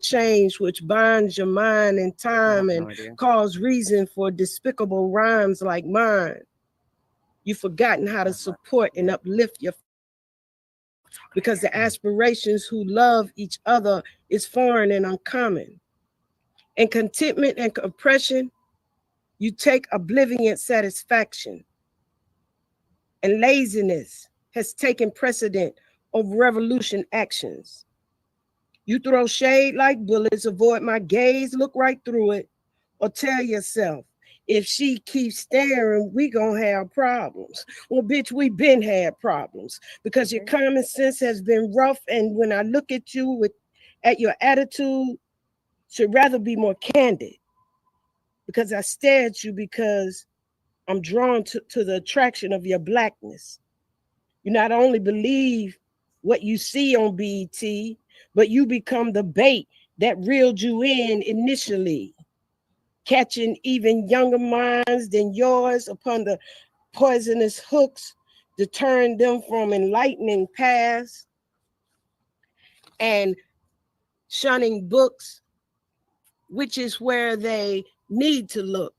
change which binds your mind in time and cause reason for despicable rhymes like mine. You've forgotten how to support and uplift your because the aspirations who love each other is foreign and uncommon. And contentment and oppression, you take oblivion satisfaction. And laziness has taken precedent over revolution actions. You throw shade like bullets, avoid my gaze, look right through it, or tell yourself, if she keeps staring, we gonna have problems. Well, bitch, we been had problems because your common sense has been rough. And when I look at you at your attitude, should rather be more candid because I stare at you because I'm drawn to the attraction of your blackness. You not only believe what you see on BET, but you become the bait that reeled you in initially, catching even younger minds than yours upon the poisonous hooks, deterring them from enlightening paths and shunning books, which is where they need to look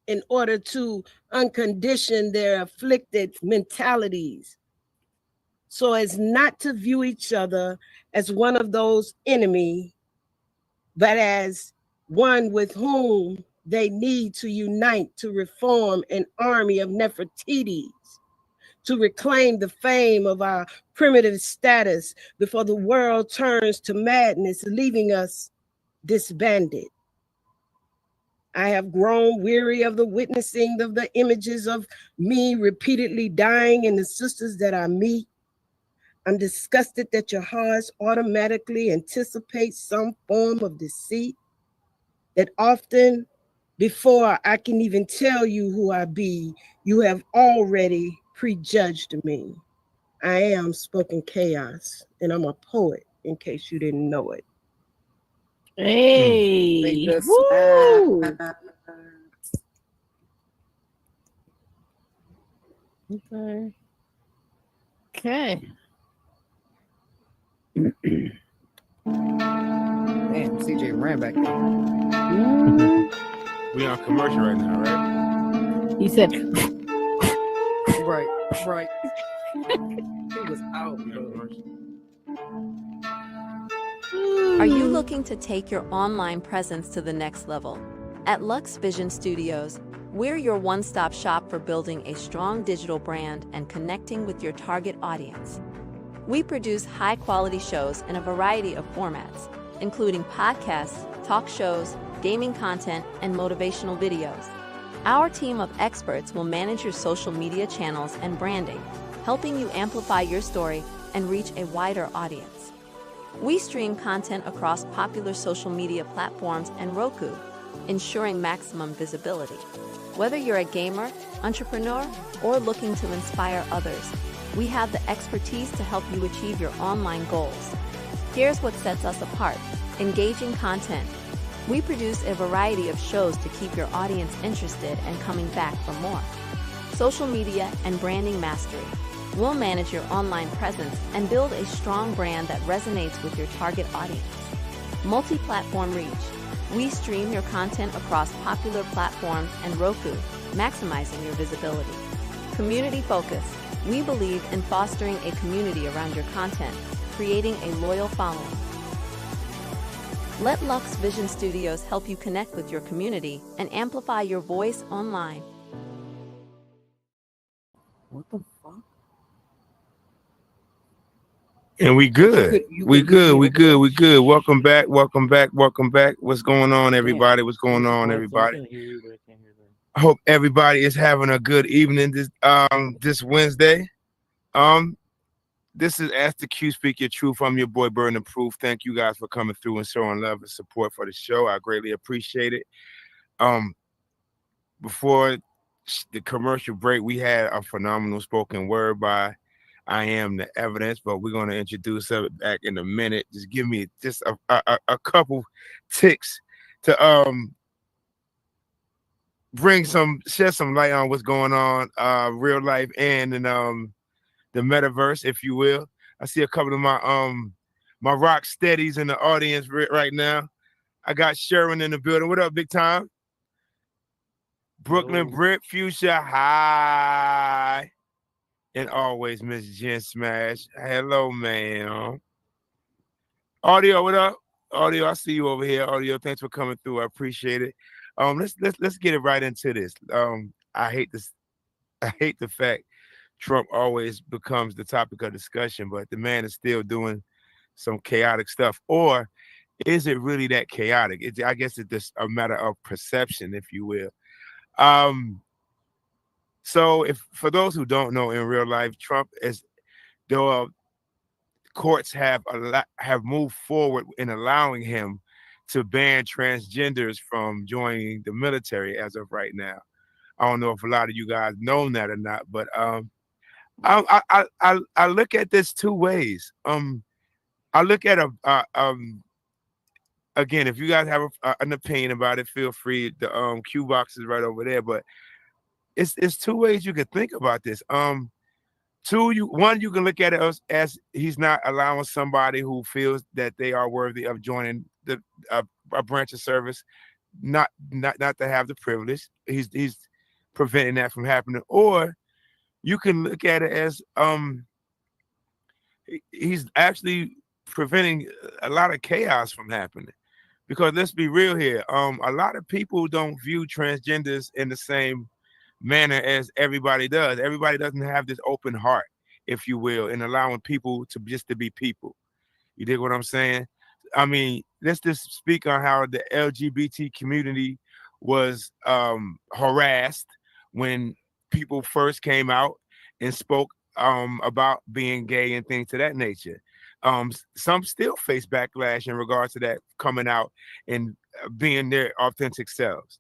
in order to uncondition their afflicted mentalities so as not to view each other as one of those enemy, but as one with whom they need to unite to reform an army of Nefertitis, to reclaim the fame of our primitive status before the world turns to madness, leaving us disbanded. I have grown weary of the witnessing of the images of me repeatedly dying and the sisters that I meet. I'm disgusted that your hearts automatically anticipate some form of deceit, that often before I can even tell you who I be, you have already prejudged me. I am spoken chaos, and I'm a poet, in case you didn't know it. Hey, woo! Okay. Okay. Damn, CJ ran back there. We on commercial right now, right? He said, right. He was out, bro. Are you looking to take your online presence to the next level? At Lux Vision Studios, we're your one-stop shop for building a strong digital brand and connecting with your target audience. We produce high-quality shows in a variety of formats, including podcasts, talk shows, gaming content, and motivational videos. Our team of experts will manage your social media channels and branding, helping you amplify your story and reach a wider audience. We stream content across popular social media platforms and Roku, ensuring maximum visibility. Whether you're a gamer, entrepreneur, or looking to inspire others, we have the expertise to help you achieve your online goals. Here's what sets us apart: engaging content. We produce a variety of shows to keep your audience interested and coming back for more. Social media and branding mastery. We'll manage your online presence and build a strong brand that resonates with your target audience. Multi-platform reach. We stream your content across popular platforms and Roku, maximizing your visibility. Community focus. We believe in fostering a community around your content, creating a loyal following. Let Lux Vision Studios help you connect with your community and amplify your voice online. What the fuck? And we good. We good. Welcome back. What's going on, everybody? What's going on, everybody? I hope everybody is having a good evening this Wednesday. This is Ask the Q, Speak Your Truth. I'm your boy, Burn the Proof. Thank you guys for coming through and showing love and support for the show. I greatly appreciate it. Before the commercial break, we had a phenomenal spoken word by I Am the Evidence, but we're going to introduce it back in a minute. Just give me just a couple ticks to shed some light on what's going on real life and in the metaverse, if you will. I see a couple of My rock steadies in the audience right now. I got Sherwin in the building. What up, big time? Brooklyn Yo. Brit, Fuchsia, hi. And always Miss Jen Smash. Hello, man. Audio, what up? Audio, I see you over here. Audio, thanks for coming through. I appreciate it. Let's get it right into this. I hate this. I hate the fact Trump always becomes the topic of discussion, but the man is still doing some chaotic stuff. Or is it really that chaotic? I guess it's just a matter of perception, if you will. So if for those who don't know, in real life, Trump is the courts have moved forward in allowing him to ban transgenders from joining the military as of right now. I don't know if a lot of you guys know that or not, but I look at this two ways. I look at again, if you guys have an opinion about it, feel free. The Q box is right over there. But it's two ways you could think about this. One, you can look at it as he's not allowing somebody who feels that they are worthy of joining a branch of service, not to have the privilege. He's preventing that from happening. Or you can look at it as he's actually preventing a lot of chaos from happening. Because let's be real here, a lot of people don't view transgenders in the same manner as everybody does. Everybody doesn't have this open heart, if you will, in allowing people to be people. You dig what I'm saying? I mean, let's just speak on how the LGBT community was harassed when people first came out and spoke about being gay and things to that nature. Some still face backlash in regards to that coming out and being their authentic selves.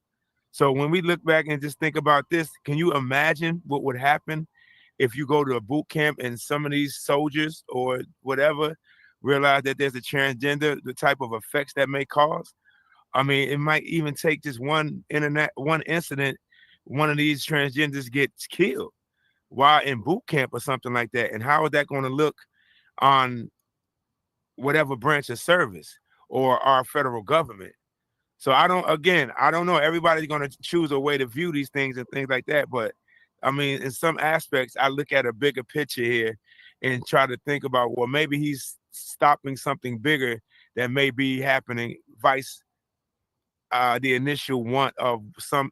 So when we look back and just think about this, can you imagine what would happen if you go to a boot camp and some of these soldiers or whatever realize that there's a transgender, the type of effects that may cause? I mean, it might even take just one incident, one of these transgenders gets killed while in boot camp or something like that. And how is that going to look on whatever branch of service or our federal government? So I don't know. Everybody's going to choose a way to view these things and things like that. But I mean, in some aspects, I look at a bigger picture here and try to think about, well, maybe he's stopping something bigger that may be happening, vice the initial want of some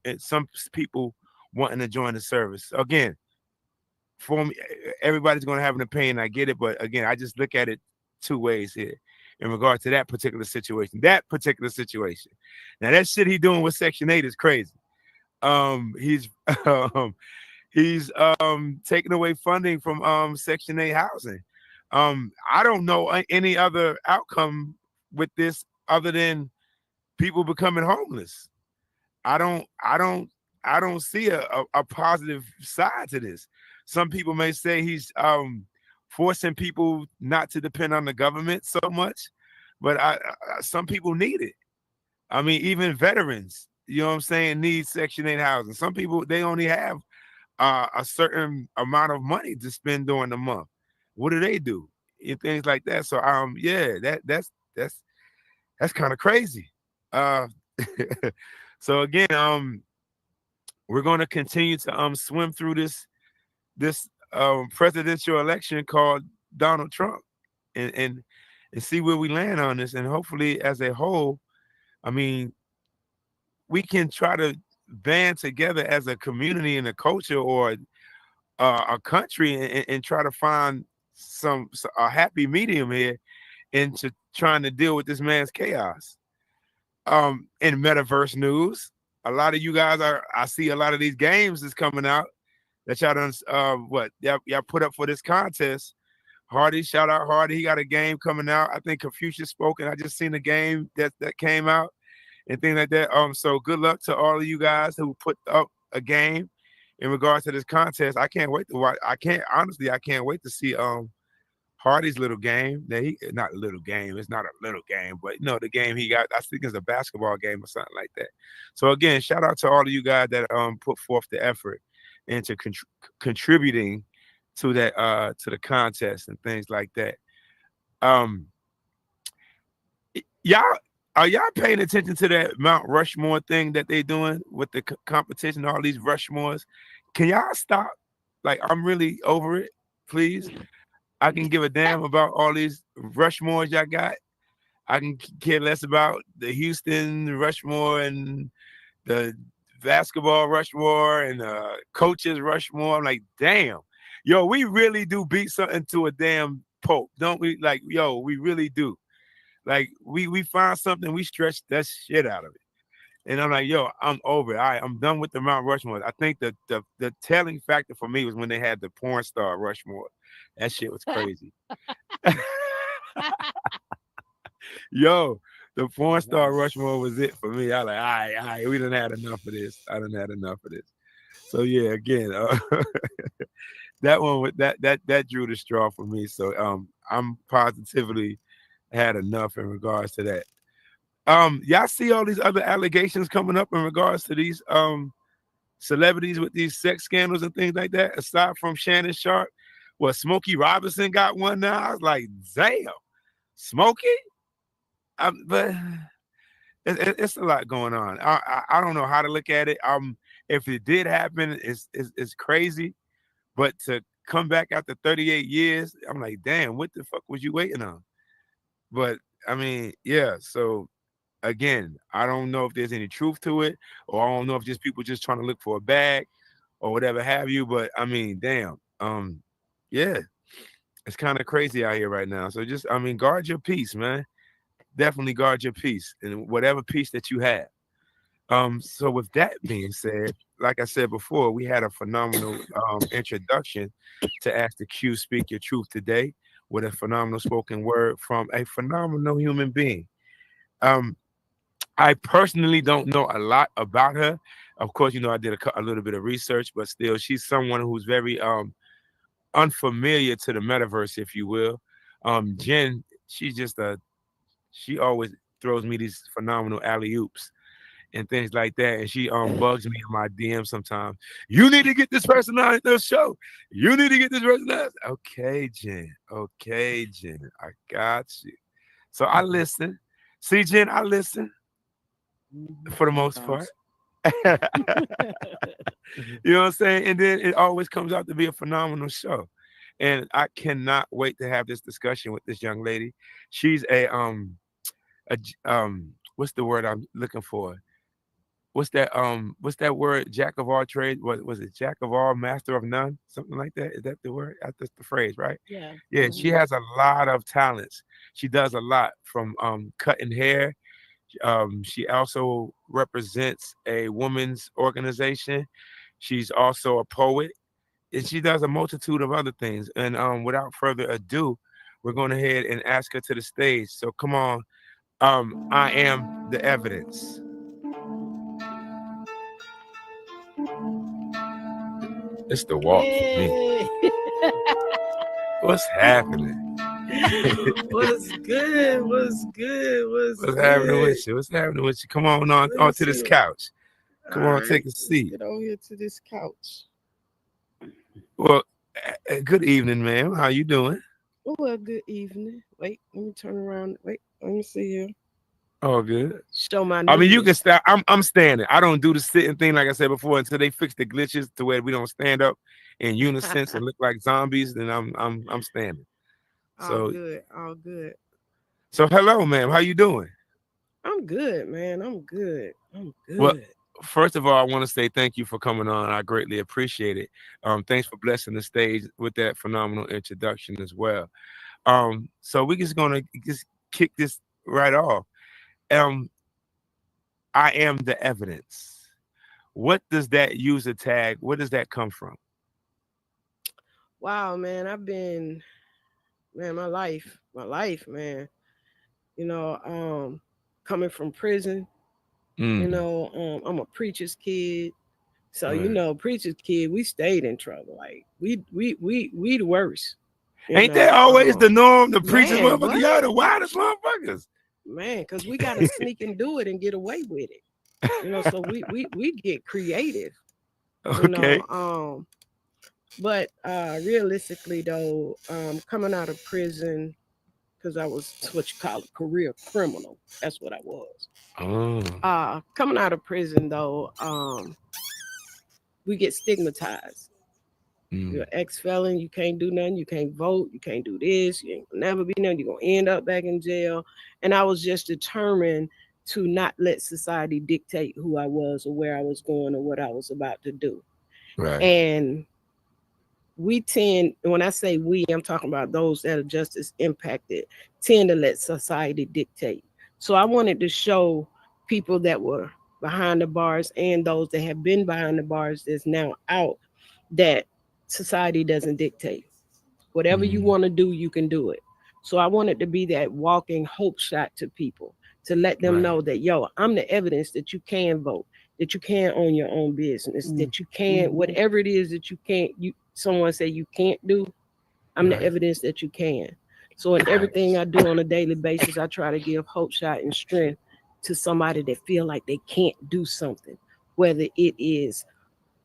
people wanting to join the service. Again, for me, everybody's going to have an opinion. I get it. But again, I just look at it two ways here in regard to that particular situation. Now, that shit he doing with Section 8 is crazy. He's taking away funding from Section 8 housing. I don't know any other outcome with this other than people becoming homeless. I don't I don't I don't see a positive side to this. Some people may say he's forcing people not to depend on the government so much, but some people need it. I mean, even veterans, you know what I'm saying, need Section 8 housing. Some people, they only have a certain amount of money to spend during the month. What do they do? And things like that. So yeah, that's kind of crazy. Uh so again, we're going to continue to swim through this presidential election called Donald Trump, and see where we land on this. And hopefully, as a whole, I mean, we can try to band together as a community and a culture or a country and try to find a happy medium here into trying to deal with this man's chaos. In metaverse news, a lot of you guys I see a lot of these games is coming out that y'all done y'all put up for this contest. Hardy, shout out Hardy. He got a game coming out. I think Confucius spoken. I just seen a game that came out and things like that. So good luck to all of you guys who put up a game in regards to this contest. I can't wait to watch. I can't wait to see Hardy's little game. That he not a little game. It's not a little game, but you know the game he got. I think it's a basketball game or something like that. So again, shout out to all of you guys that put forth the effort into contributing to that to the contest and things like that. Y'all, are y'all paying attention to that Mount Rushmore thing that they doing with the competition? All these Rushmores. Can y'all stop? Like, I'm really over it. Please, I can give a damn about all these Rushmores y'all got. I can care less about the Houston Rushmore and the basketball Rushmore and coaches Rushmore. I'm like, damn, yo, we really do beat something to a damn pope, don't we? Like, yo, we really do. Like, we find something, we stretch that shit out of it. And I'm like, yo, I'm over it. All right, I'm done with the Mount Rushmore. I think the telling factor for me was when they had the porn star Rushmore. That shit was crazy. Yo, the porn star Rushmore was it for me. I like, all right, we done had enough of this. I done had enough of this. So yeah, again, that one with that drew the straw for me. So I'm positively had enough in regards to that. Y'all see all these other allegations coming up in regards to these celebrities with these sex scandals and things like that, aside from Shannon Sharp? Well, Smokey Robinson got one now. I was like, damn, Smokey? But it's a lot going on. I don't know how to look at it. If it did happen, it's crazy. But to come back after 38 years, I'm like, damn, what the fuck was you waiting on? But I mean, yeah. So again, I don't know if there's any truth to it, or I don't know if just people just trying to look for a bag or whatever have you. But I mean, damn, yeah, it's kind of crazy out here right now. So just, I mean, guard your peace, man. Definitely guard your peace and whatever peace that you have. So with that being said, like I said before, we had a phenomenal introduction to Ask the Q Speak Your Truth today with a phenomenal spoken word from a phenomenal human being. Um, I personally don't know a lot about her. Of course, you know, I did a little bit of research, but still, she's someone who's very unfamiliar to the metaverse, if you will. Jen, she always throws me these phenomenal alley oops and things like that. And she bugs me in my DM sometimes. You need to get this person on the show. You need to get this person on. Okay, Jen. Okay, Jen. I got you. So I listen. See, Jen, I listen for the most part. You know what I'm saying? And then it always comes out to be a phenomenal show. And I cannot wait to have this discussion with this young lady. She's what's the word I'm looking for? What's that word? Jack of all trades. What was it? Jack of all, master of none? Something like that. Is that the word? That's the phrase, right? Yeah. Yeah, she has a lot of talents. She does a lot from cutting hair. She also represents a women's organization. She's also a poet, and she does a multitude of other things. And without further ado, we're going ahead and ask her to the stage. So come on, I am the evidence. It's the walk for me. What's happening? What's good? What's good? What's happening with you? What's happening with you? Come on onto this couch. Come on, take a seat. Get on here to this couch. Well, good evening, ma'am. How you doing? Oh, well, good evening. Wait, let me turn around. Wait, let me see here. Oh, good. Show my I mean, you knees. can stand. I'm standing. I don't do the sitting thing like I said before until they fix the glitches to where we don't stand up in unison and look like zombies. Then I'm standing. All So good, all good. so hello, ma'am. How you doing? I'm good, man. I'm good. Well, first of all, I want to say thank you for coming on. I greatly appreciate it. Thanks for blessing the stage with that phenomenal introduction as well. So we're just gonna just kick this right off. I am the evidence. What does that user tag? Where does that come from? Wow, man. My life, man. Coming from prison. I'm a preacher's kid. So preacher's kid, we stayed in trouble. Like we the worst. Ain't that always the norm? The preachers, man, motherfuckers, y'all the wildest motherfuckers. Man, because we gotta sneak and do it and get away with it. So we get creative. Okay. But realistically though, coming out of prison, because I was what you call a career criminal. That's what I was. Oh. Coming out of prison though, we get stigmatized. You're an ex-felon, you can't do nothing, you can't vote, you can't do this, you ain't gonna never be nothing, you're gonna end up back in jail. And I was just determined to not let society dictate who I was or where I was going or what I was about to do. Right. And we tend, when I say we, I'm talking about those that are just as impacted, tend to let society dictate. So I wanted to show people that were behind the bars and those that have been behind the bars that's now out that society doesn't dictate. Whatever you want to do, you can do it. So I wanted to be that walking hope shot to people to let them Right. know that, yo, I'm the evidence that you can vote, that you can own your own business, that you can, whatever it is that you can't, someone say you can't do, I'm the Right. evidence that you can. So in everything I do on a daily basis, I try to give hope shot and strength to somebody that feel like they can't do something, whether it is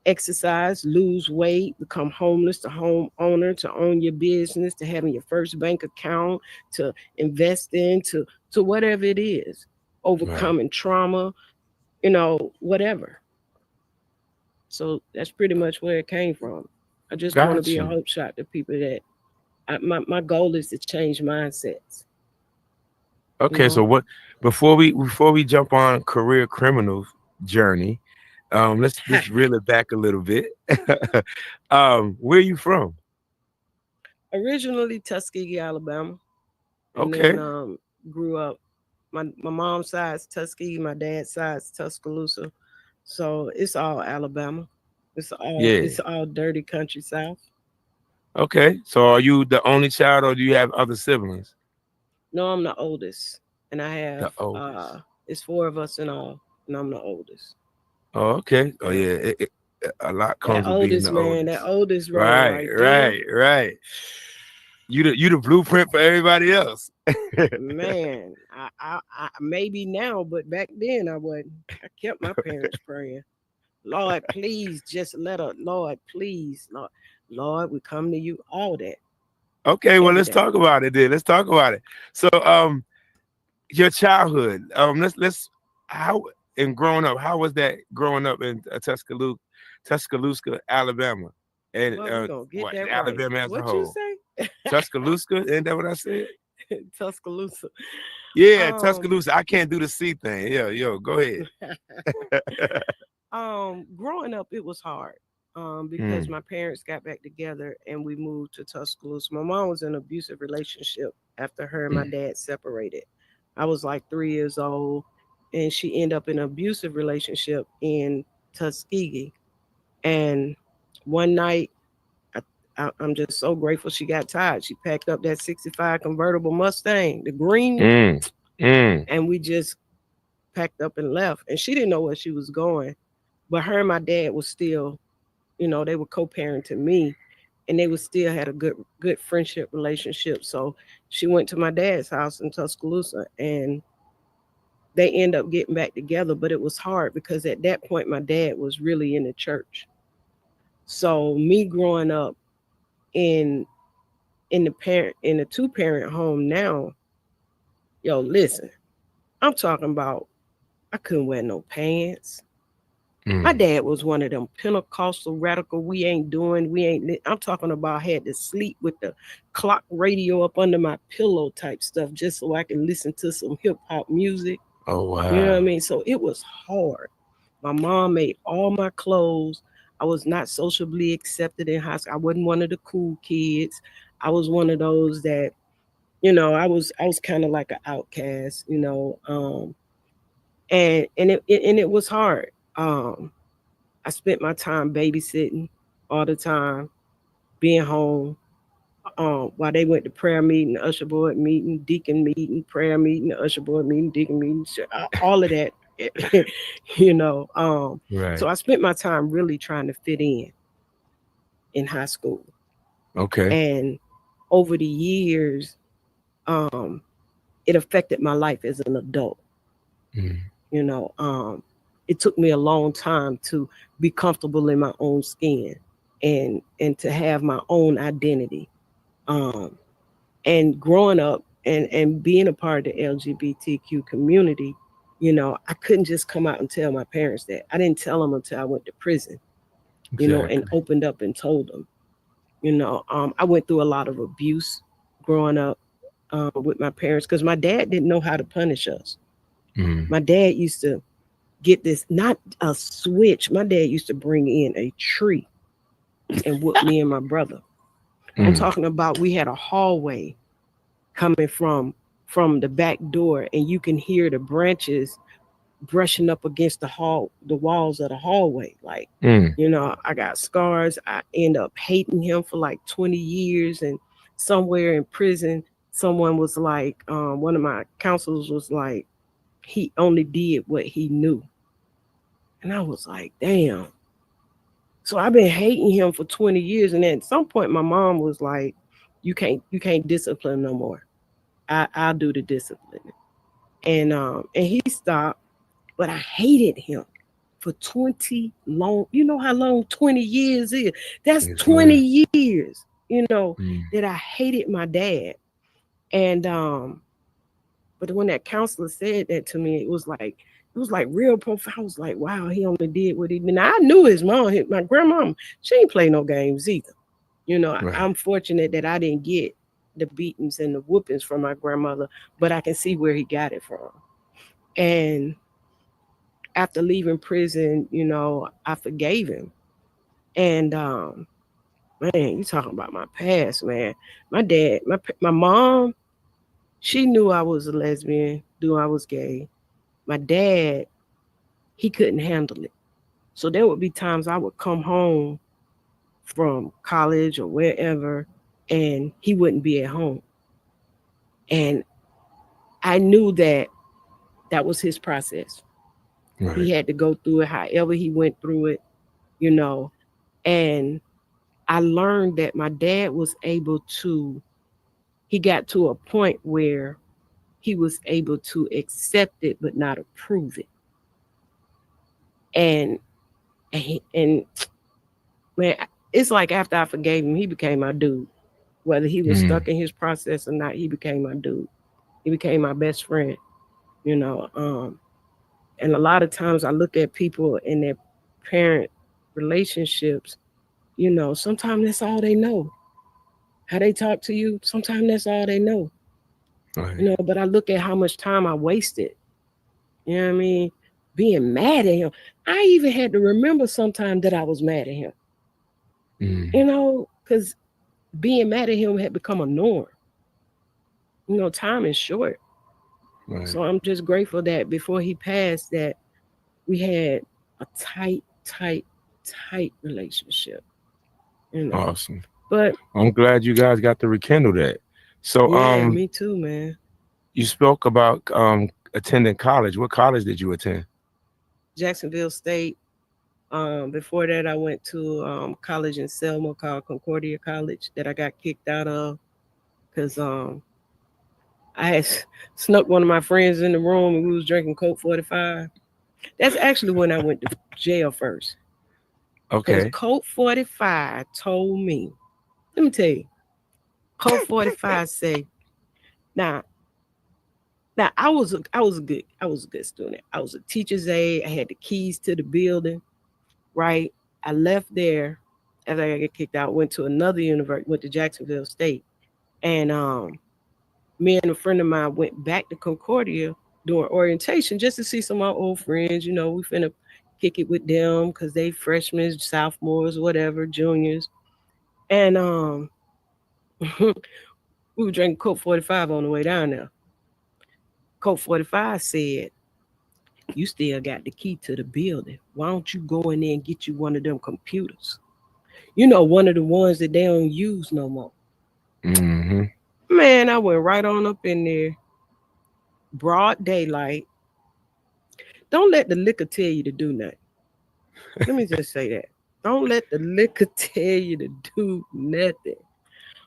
exercise, lose weight, become homeless, to home owner, to own your business, to having your first bank account, to invest in, to whatever it is, Right. overcoming trauma, whatever. So that's pretty much where it came from. I just want to Got be a you. hope shot to people that my goal is to change mindsets. You Okay, so know, what before we jump on career criminal journey, let's reel it back a little bit. Where are you from? originally Tuskegee, Alabama, and then Okay. grew up. My mom's side's Tuskegee, my dad's side's Tuscaloosa, so it's all Alabama. Yeah. It's all dirty country South. Okay. So are you the only child or do you have other siblings? No, I'm the oldest, and I The have oldest. it's four of us in all, and I'm the oldest. Oh, okay. Oh Yeah, yeah. A lot comes with being the that oldest. oldest role Right, right there, right, right. You the blueprint for everybody else. man. I maybe now, but back then I wasn't. I kept my parents praying. Lord, please just let her. Lord, please, Lord, we come to you. All that Okay, well every let's day. talk about it then. Let's talk about it. So your childhood. Let's how and growing up, how was that growing up in Tuscaloosa, Alabama? And Well, we gonna get what that right. Alabama as a What you whole? say? Tuscaloosa, ain't that what I said? Tuscaloosa. Yeah, Um, Tuscaloosa. I can't do the C thing. Yo, go ahead. growing up, it was hard. Because Mm, my parents got back together and we moved to Tuscaloosa. My mom was in an abusive relationship after her and my mm, dad separated. I was like 3 years old, and she ended up in an abusive relationship in Tuskegee. And one night, I, I'm just so grateful she got tired. She packed up that '65 convertible Mustang, the green one, mm, mm. and we just packed up and left. And she didn't know where she was going, but her and my dad was still, they were co-parenting me, and they was still had a good friendship relationship. So she went to my dad's house in Tuscaloosa, and they end up getting back together. But it was hard because at that point my dad was really in the church. So me growing up in in the two-parent home now, yo, listen, I'm talking about I couldn't wear no pants. My Mm. dad was one of them Pentecostal radical. We ain't. I'm talking about had to sleep with the clock radio up under my pillow type stuff just so I can listen to some hip hop music. Oh You know what I wow. mean? So it was hard. My mom made all my clothes. I was not sociably accepted in high school. I wasn't one of the cool kids. I was one of those that, I was kind of like an outcast, and it was hard. I spent my time babysitting all the time, being home. While they went to prayer meeting, usher board meeting, deacon meeting, prayer meeting, usher board meeting, deacon meeting, all of that, you know. So Right. I spent my time really trying to fit in high school, Okay. and over the years, um, it affected my life as an adult. Mm. You know, it took me a long time to be comfortable in my own skin and to have my own identity. Um, and growing up and being a part of the LGBTQ community, I couldn't just come out and tell my parents that. I didn't tell them until I went to prison, and Exactly. opened up and told them. I went through a lot of abuse growing up with my parents because my dad didn't know how to punish us. Mm. My dad used to get this, not a switch. My dad used to bring in a tree and whoop me and my brother. I'm Mm. talking about we had a hallway coming from the back door, and you can hear the branches brushing up against the walls of the hallway. Like, Mm. I got scars. I end up hating him for like 20 years. And somewhere in prison, someone was like, one of my counselors was like, he only did what he knew. And I was like, damn. So I've been hating him for 20 years. And at some point my mom was like, you can't discipline no more. I'll do the discipline. And he stopped, but I hated him for 20 long. You know how long 20 years is? That's Yes, ma'am. 20 years, Mm. that I hated my dad. And but when that counselor said that to me, it was like real profound. I was like, wow, he only did what he did. Now I knew his mom, my grandmama, she ain't play no games either. Right. I'm fortunate that I didn't get the beatings and the whoopings from my grandmother, but I can see where he got it from. And after leaving prison, I forgave him. And man, you talking about my past, man. My dad, my mom, she knew I was a lesbian, knew I was gay. My dad, he couldn't handle it. So there would be times I would come home from college or wherever, and he wouldn't be at home. And I knew that that was his process. Right. He had to go through it however he went through it, you know. And I learned that my dad was able to, he got to a point where he was able to accept it but not approve it. And man, it's like after I forgave him, he became my dude. Whether he was Mm. stuck in his process or not, he became my dude. He became my best friend, you know. And a lot of times I look at people in their parent relationships, sometimes that's all they know. How they talk to you, sometimes that's all they know. Right. But I look at how much time I wasted, you know what I mean, being mad at him. I even had to remember sometimes that I was mad at him, Mm. because being mad at him had become a norm. Time is short. Right. So I'm just grateful that before he passed that we had a tight, tight, tight relationship, you know. Awesome. But I'm glad you guys got to rekindle that. So, yeah, me too, man. you spoke about attending college. What college did you attend? Jacksonville State. Before that, I went to college in Selma called Concordia College that I got kicked out of because I had snuck one of my friends in the room and we was drinking Coke 45. That's actually when I went to jail first because Okay. Coke 45 told me, let me tell you, Coke 45 say, now, now I was a good student. I was a teacher's aide. I had the keys to the building, right? I left there after I got kicked out, went to another university, went to Jacksonville State. And me and a friend of mine went back to Concordia during orientation just to see some of our old friends. We finna kick it with them because they freshmen, sophomores, whatever, juniors. And we were drinking Coke 45 on the way down there. Coke 45 said, you still got the key to the building. Why don't you go in there and get you one of them computers? One of the ones that they don't use no more. Mm-hmm. Man, I went right on up in there, broad daylight. Don't let the liquor tell you to do nothing. Let me just say that. Don't let the liquor tell you to do nothing.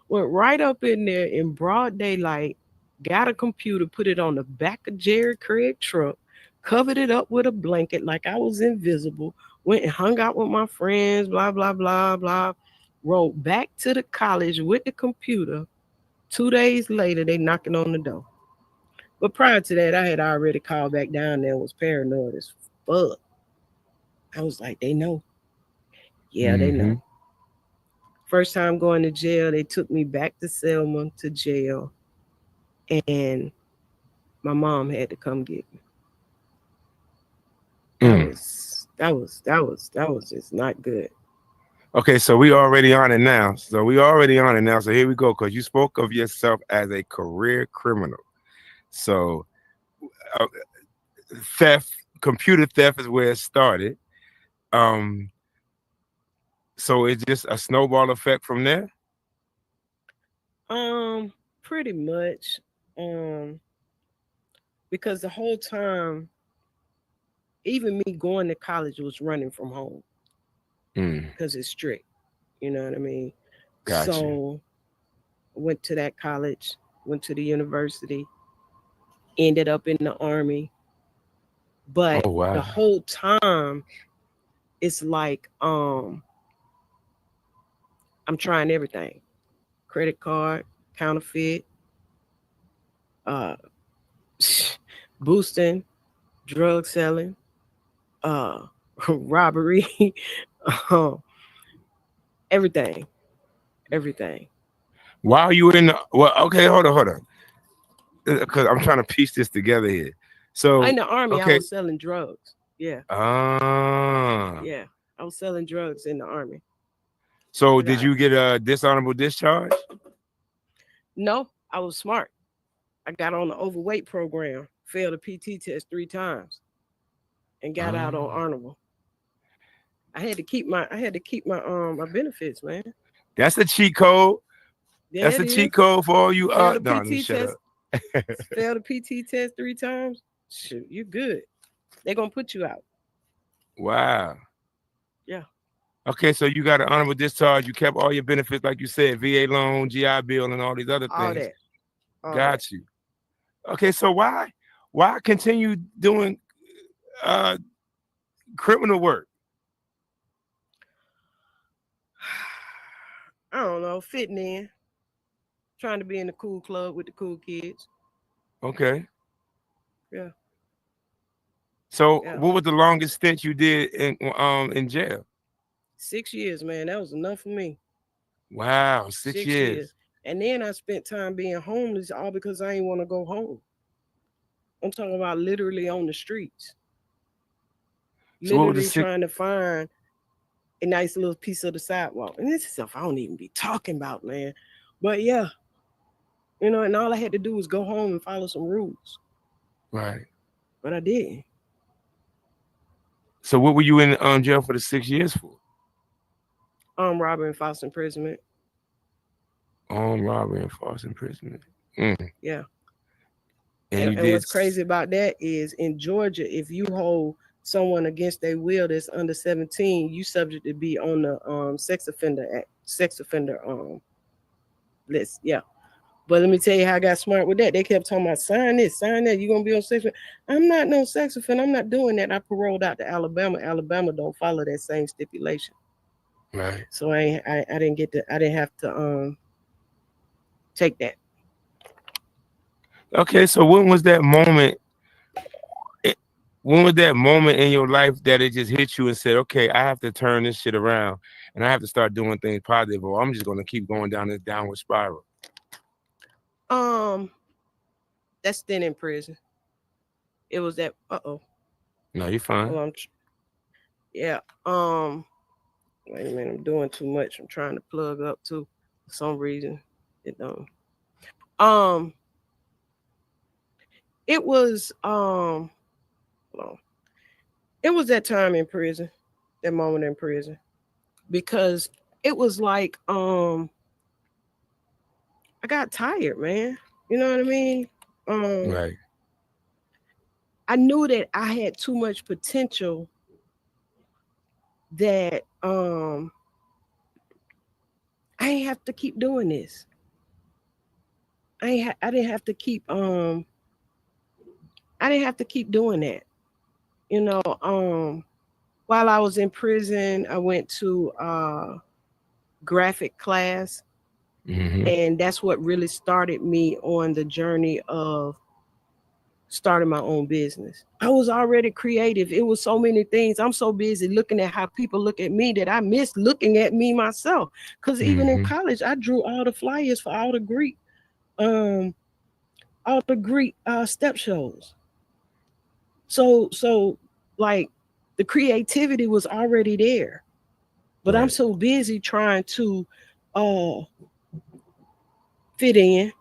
Went right up in there in broad daylight, got a computer, put it on the back of Jerry Craig truck, covered it up with a blanket like I was invisible, went and hung out with my friends, blah, blah, blah, blah. Rode back to the college with the computer, 2 days later, they knocking on the door. But prior to that, I had already called back down there and was paranoid as fuck. I was like, they know. Yeah, they Mm-hmm. know. First time going to jail, they took me back to Selma to jail, and my mom had to come get me. Mm. That was just not good. Okay, so we already on it now. So here we go. Because you spoke of yourself as a career criminal. So uh, theft, computer theft is where it started. Um, so it's just a snowball effect from there. Um, Pretty much. Um, because the whole time, even me going to college was running from home Mm, because it's strict. You know what I mean? got you. So I went to that college, went to the university, ended up in the army. But Oh the wow. whole time, it's like I'm trying everything: credit card, counterfeit, uh, boosting, drug selling, uh, robbery, uh, everything, everything. While you were in the, well, okay, hold on, because I'm trying to piece this together here. In So, the army, I okay, was selling drugs. Yeah, ah, yeah, I was selling drugs in the army. so I did got you get a dishonorable discharge? no, I was smart. I got on the overweight program, failed a PT test 3 times, and got out on Ah, honorable. I had to keep my benefits, man. that's a cheat code. Yeah, That's it a cheat is. code for all you. Failed a No, let me PT shut test, up. failed a PT test 3 times. Shoot, you good. They're gonna put you out. Wow. Yeah, Okay, so you got an honorable discharge. You kept all your benefits, like you said, VA loan, GI Bill, and all these other all things. that, all that. Got you. Okay, so why continue doing uh criminal work? I don't know, fitting in, trying to be in the cool club with the cool kids. Okay. Yeah, So yeah. what was the longest stint you did in jail? 6 years, man. That was enough for me. Wow, six 6 years. years. And then I spent time being homeless all because I ain't want to go home. I'm talking about literally on the streets, So what was the literally six? trying to find a nice little piece of the sidewalk. And this is stuff I don't even be talking about, man. But yeah, and all I had to do was go home and follow some rules. Right. But I didn't. So what were you in jail for the 6 years for? Robbery and false imprisonment. Armed robbery and false imprisonment. Mm. Yeah. And And, you and did. what's crazy about that is in Georgia, if you hold someone against their will that's under 17, you subject to be on the sex offender list. Yeah. But let me tell you how I got smart with that. They kept talking about sign this, sign that. You're gonna be on sex offender. I'm not no sex offender. I'm not doing that. I paroled out to Alabama. Alabama don't follow that same stipulation. Right. So I didn't get to I didn't have to take that. Okay, so when was that moment? eh, When was that moment in your life that it just hit you and said, "Okay, I have to turn this shit around, and I have to start doing things positive, or I'm just gonna keep going down this downward spiral." Um that's stint in prison. It was that No, you're fine. hold on. Yeah. Wait a minute, I'm doing too much. I'm trying to plug up too. For some reason. It don't. Um it was hold on. It was that time in prison, that moment in prison. Because it was like I got tired, man. You know what I mean? Um Right. I knew that I had too much potential that I ain't have to keep doing this. I didn't have to keep I didn't have to keep doing that. You know, while I was in prison, I went to graphic class And that's what really started me on the journey of starting my own business. I was already creative. It was so many things. I'm so busy looking at how people look at me that I miss looking at me myself. Because even in college, I drew all the flyers for um, all the Greek step shows. So like the creativity was already there. But I'm so busy trying to uh fit in, you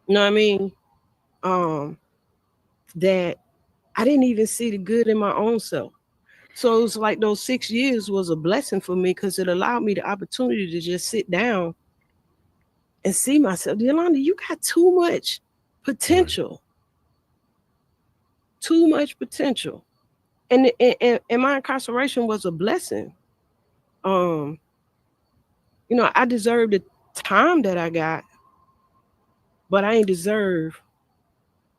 know what I mean? Um, that I didn't even see the good in my own self. So it was like those 6 years was a blessing for me because it allowed me the opportunity to just sit down and see myself. Yolanda, you got too much potential, too much potential. And my incarceration was a blessing. Um, I deserved the time that I got, but I ain't deserve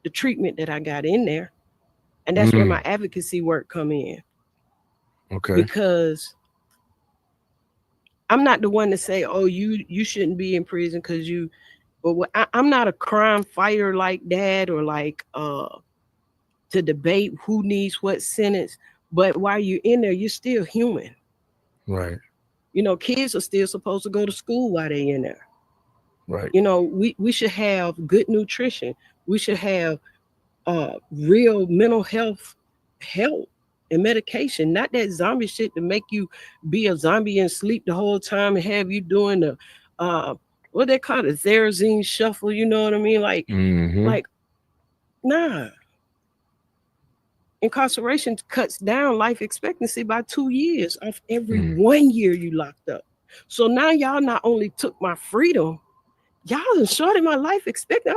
the treatment that I got in there. And that's where my advocacy work come in. Okay. Because I'm not the one to say, oh, you shouldn't be in prison because you, but I'm not a crime fighter like that, or like to debate who needs what sentence. But while you're in there, you're still human. Right. Kids are still supposed to go to school while they're in there. Right. We should have good nutrition. We should have real mental health help and medication, not that zombie shit to make you be a zombie and sleep the whole time and have you doing the what they call it, Therazine shuffle, you know what I mean? Like nah. Incarceration cuts down life expectancy by 2 years off every 1 year you locked up. So now y'all not only took my freedom, y'all done shorted my life expectancy. I'm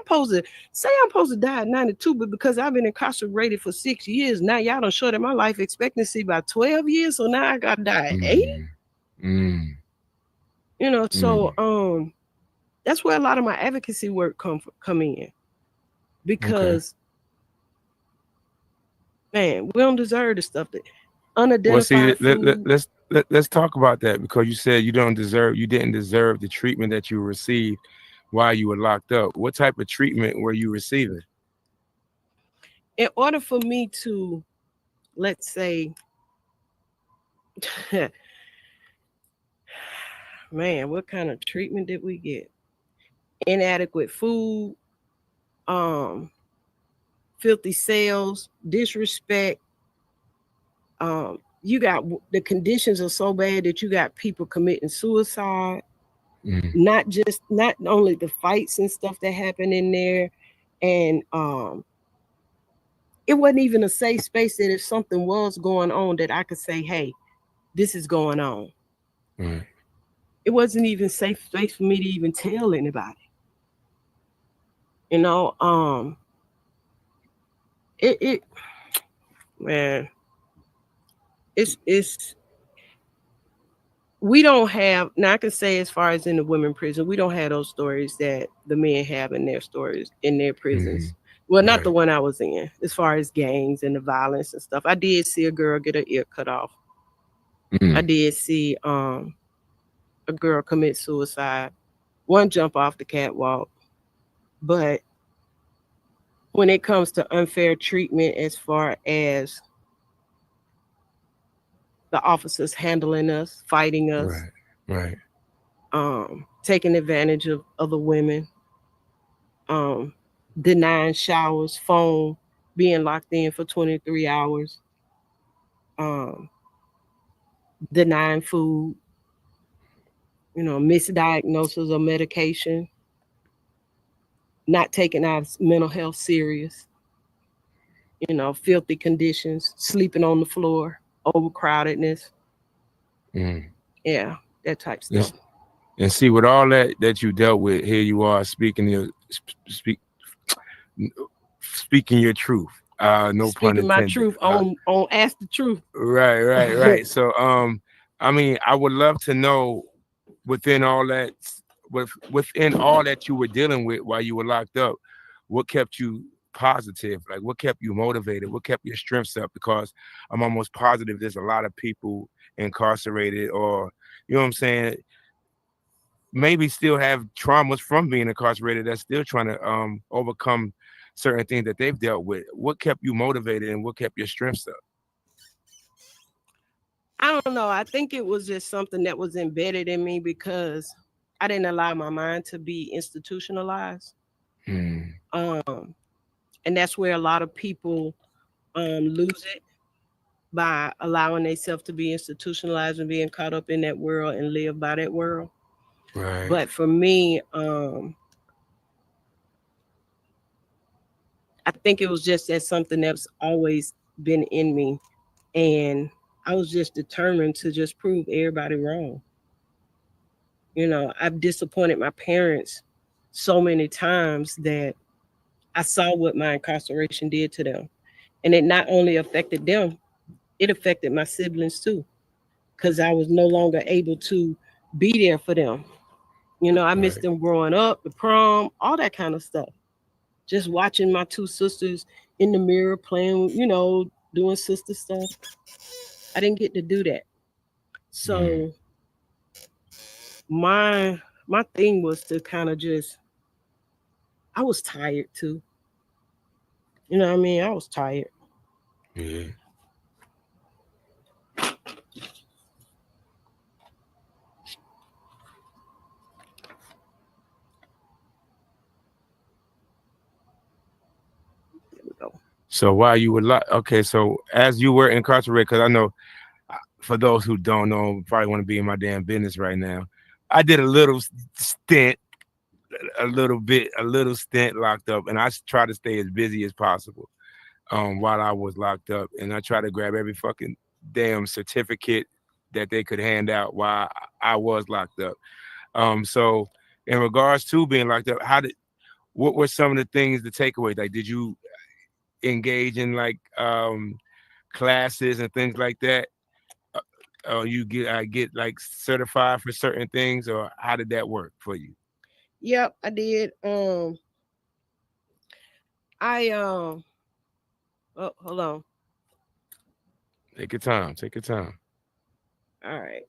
supposed to die at 92, but because I've been incarcerated for 6 years, now y'all done shorted my life expectancy by 12 years. So now I gotta die at 80. So that's where a lot of my advocacy work come in. Because man, we don't deserve the stuff that unidentified food. Let's talk about that, because you said you didn't deserve the treatment that you received while you were locked up. What type of treatment were you receiving? In order for me to, let's say, man, what kind of treatment did we get? Inadequate food, filthy cells, disrespect. You got, the conditions are so bad that you got people committing suicide. Not only the fights and stuff that happen in there, and it wasn't even a safe space that if something was going on that I could say, hey, this is going on. It wasn't even safe space for me to even tell anybody. It man, it's we don't have, now I can say, as far as in the women prison, we don't have those stories that the men have in their stories in their prisons. Well, not the one I was in, as far as gangs and the violence and stuff. I did see a girl get her ear cut off. I did see a girl commit suicide, one jump off the catwalk. But when it comes to unfair treatment, as far as the officers handling us, fighting us, Right. taking advantage of other women, denying showers, phone, being locked in for 23 hours, denying food, misdiagnosis of medication, not taking our mental health serious, filthy conditions, sleeping on the floor, overcrowdedness. Yeah, that type stuff. And see, with all that you dealt with, here you are speaking your truth. No pun intended. Speaking my truth on Ask the Truth. Right. So I mean, I would love to know, within all that you were dealing with while you were locked up, what kept you positive? Like, what kept you motivated? What kept your strengths up? Because I'm almost positive there's a lot of people incarcerated, or, you know what I'm saying, maybe still have traumas from being incarcerated that's still trying to overcome certain things that they've dealt with. What kept you motivated and what kept your strengths up? I don't know. I think it was just something that was embedded in me because I didn't allow my mind to be institutionalized. Mm, Um, and that's where a lot of people lose it by allowing themselves to be institutionalized and being caught up in that world and live by that world. right. But for me, I think it was just that something that's always been in me. And I was just determined to just prove everybody wrong. You know, I've disappointed my parents so many times that I saw what my incarceration did to them. And it not only affected them, it affected my siblings too, because I was no longer able to be there for them. You know, I missed Right. them growing up, the prom, all that kind of stuff. Just watching my two sisters in the mirror playing, you know, doing sister stuff. I didn't get to do that. Mm, So my thing was to kind of just I was tired too. You know what I mean? I was tired. yeah. There we go. So while you were okay, so as you were incarcerated, because I know for those who don't know, probably want to be in my damn business right now. I did a little stint, a little stint locked up, and I try to stay as busy as possible while I was locked up, and I try to grab every fucking damn certificate that they could hand out while I was locked up. So in regards to being locked up, what were some of the things, the takeaways? Like, did you engage in like classes and things like that? You get like certified for certain things, or how did that work for you? Yep, I did. I oh, hold on. Take your time. Take your time. All right.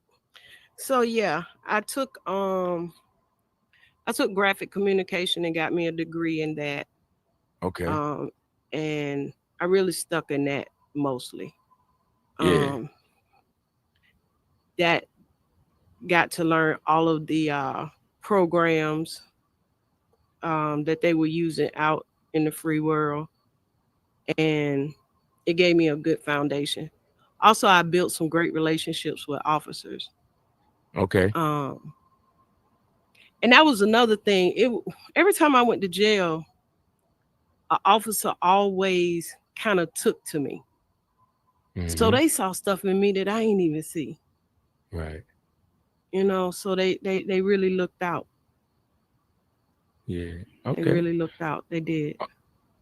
So yeah, I took graphic communication and got me a degree in that. Okay. Um and I really stuck in that mostly. Yeah. Um that got to learn all of the programs that they were using out in the free world, and it gave me a good foundation. Also, I built some great relationships with officers. Okay. Um, and that was another thing. Every time I went to jail, an officer always kind of took to me. So Mm-hmm. they saw stuff in me that I ain't even see. Right. You know, so they really looked out. Yeah. They Okay. really looked out. They did.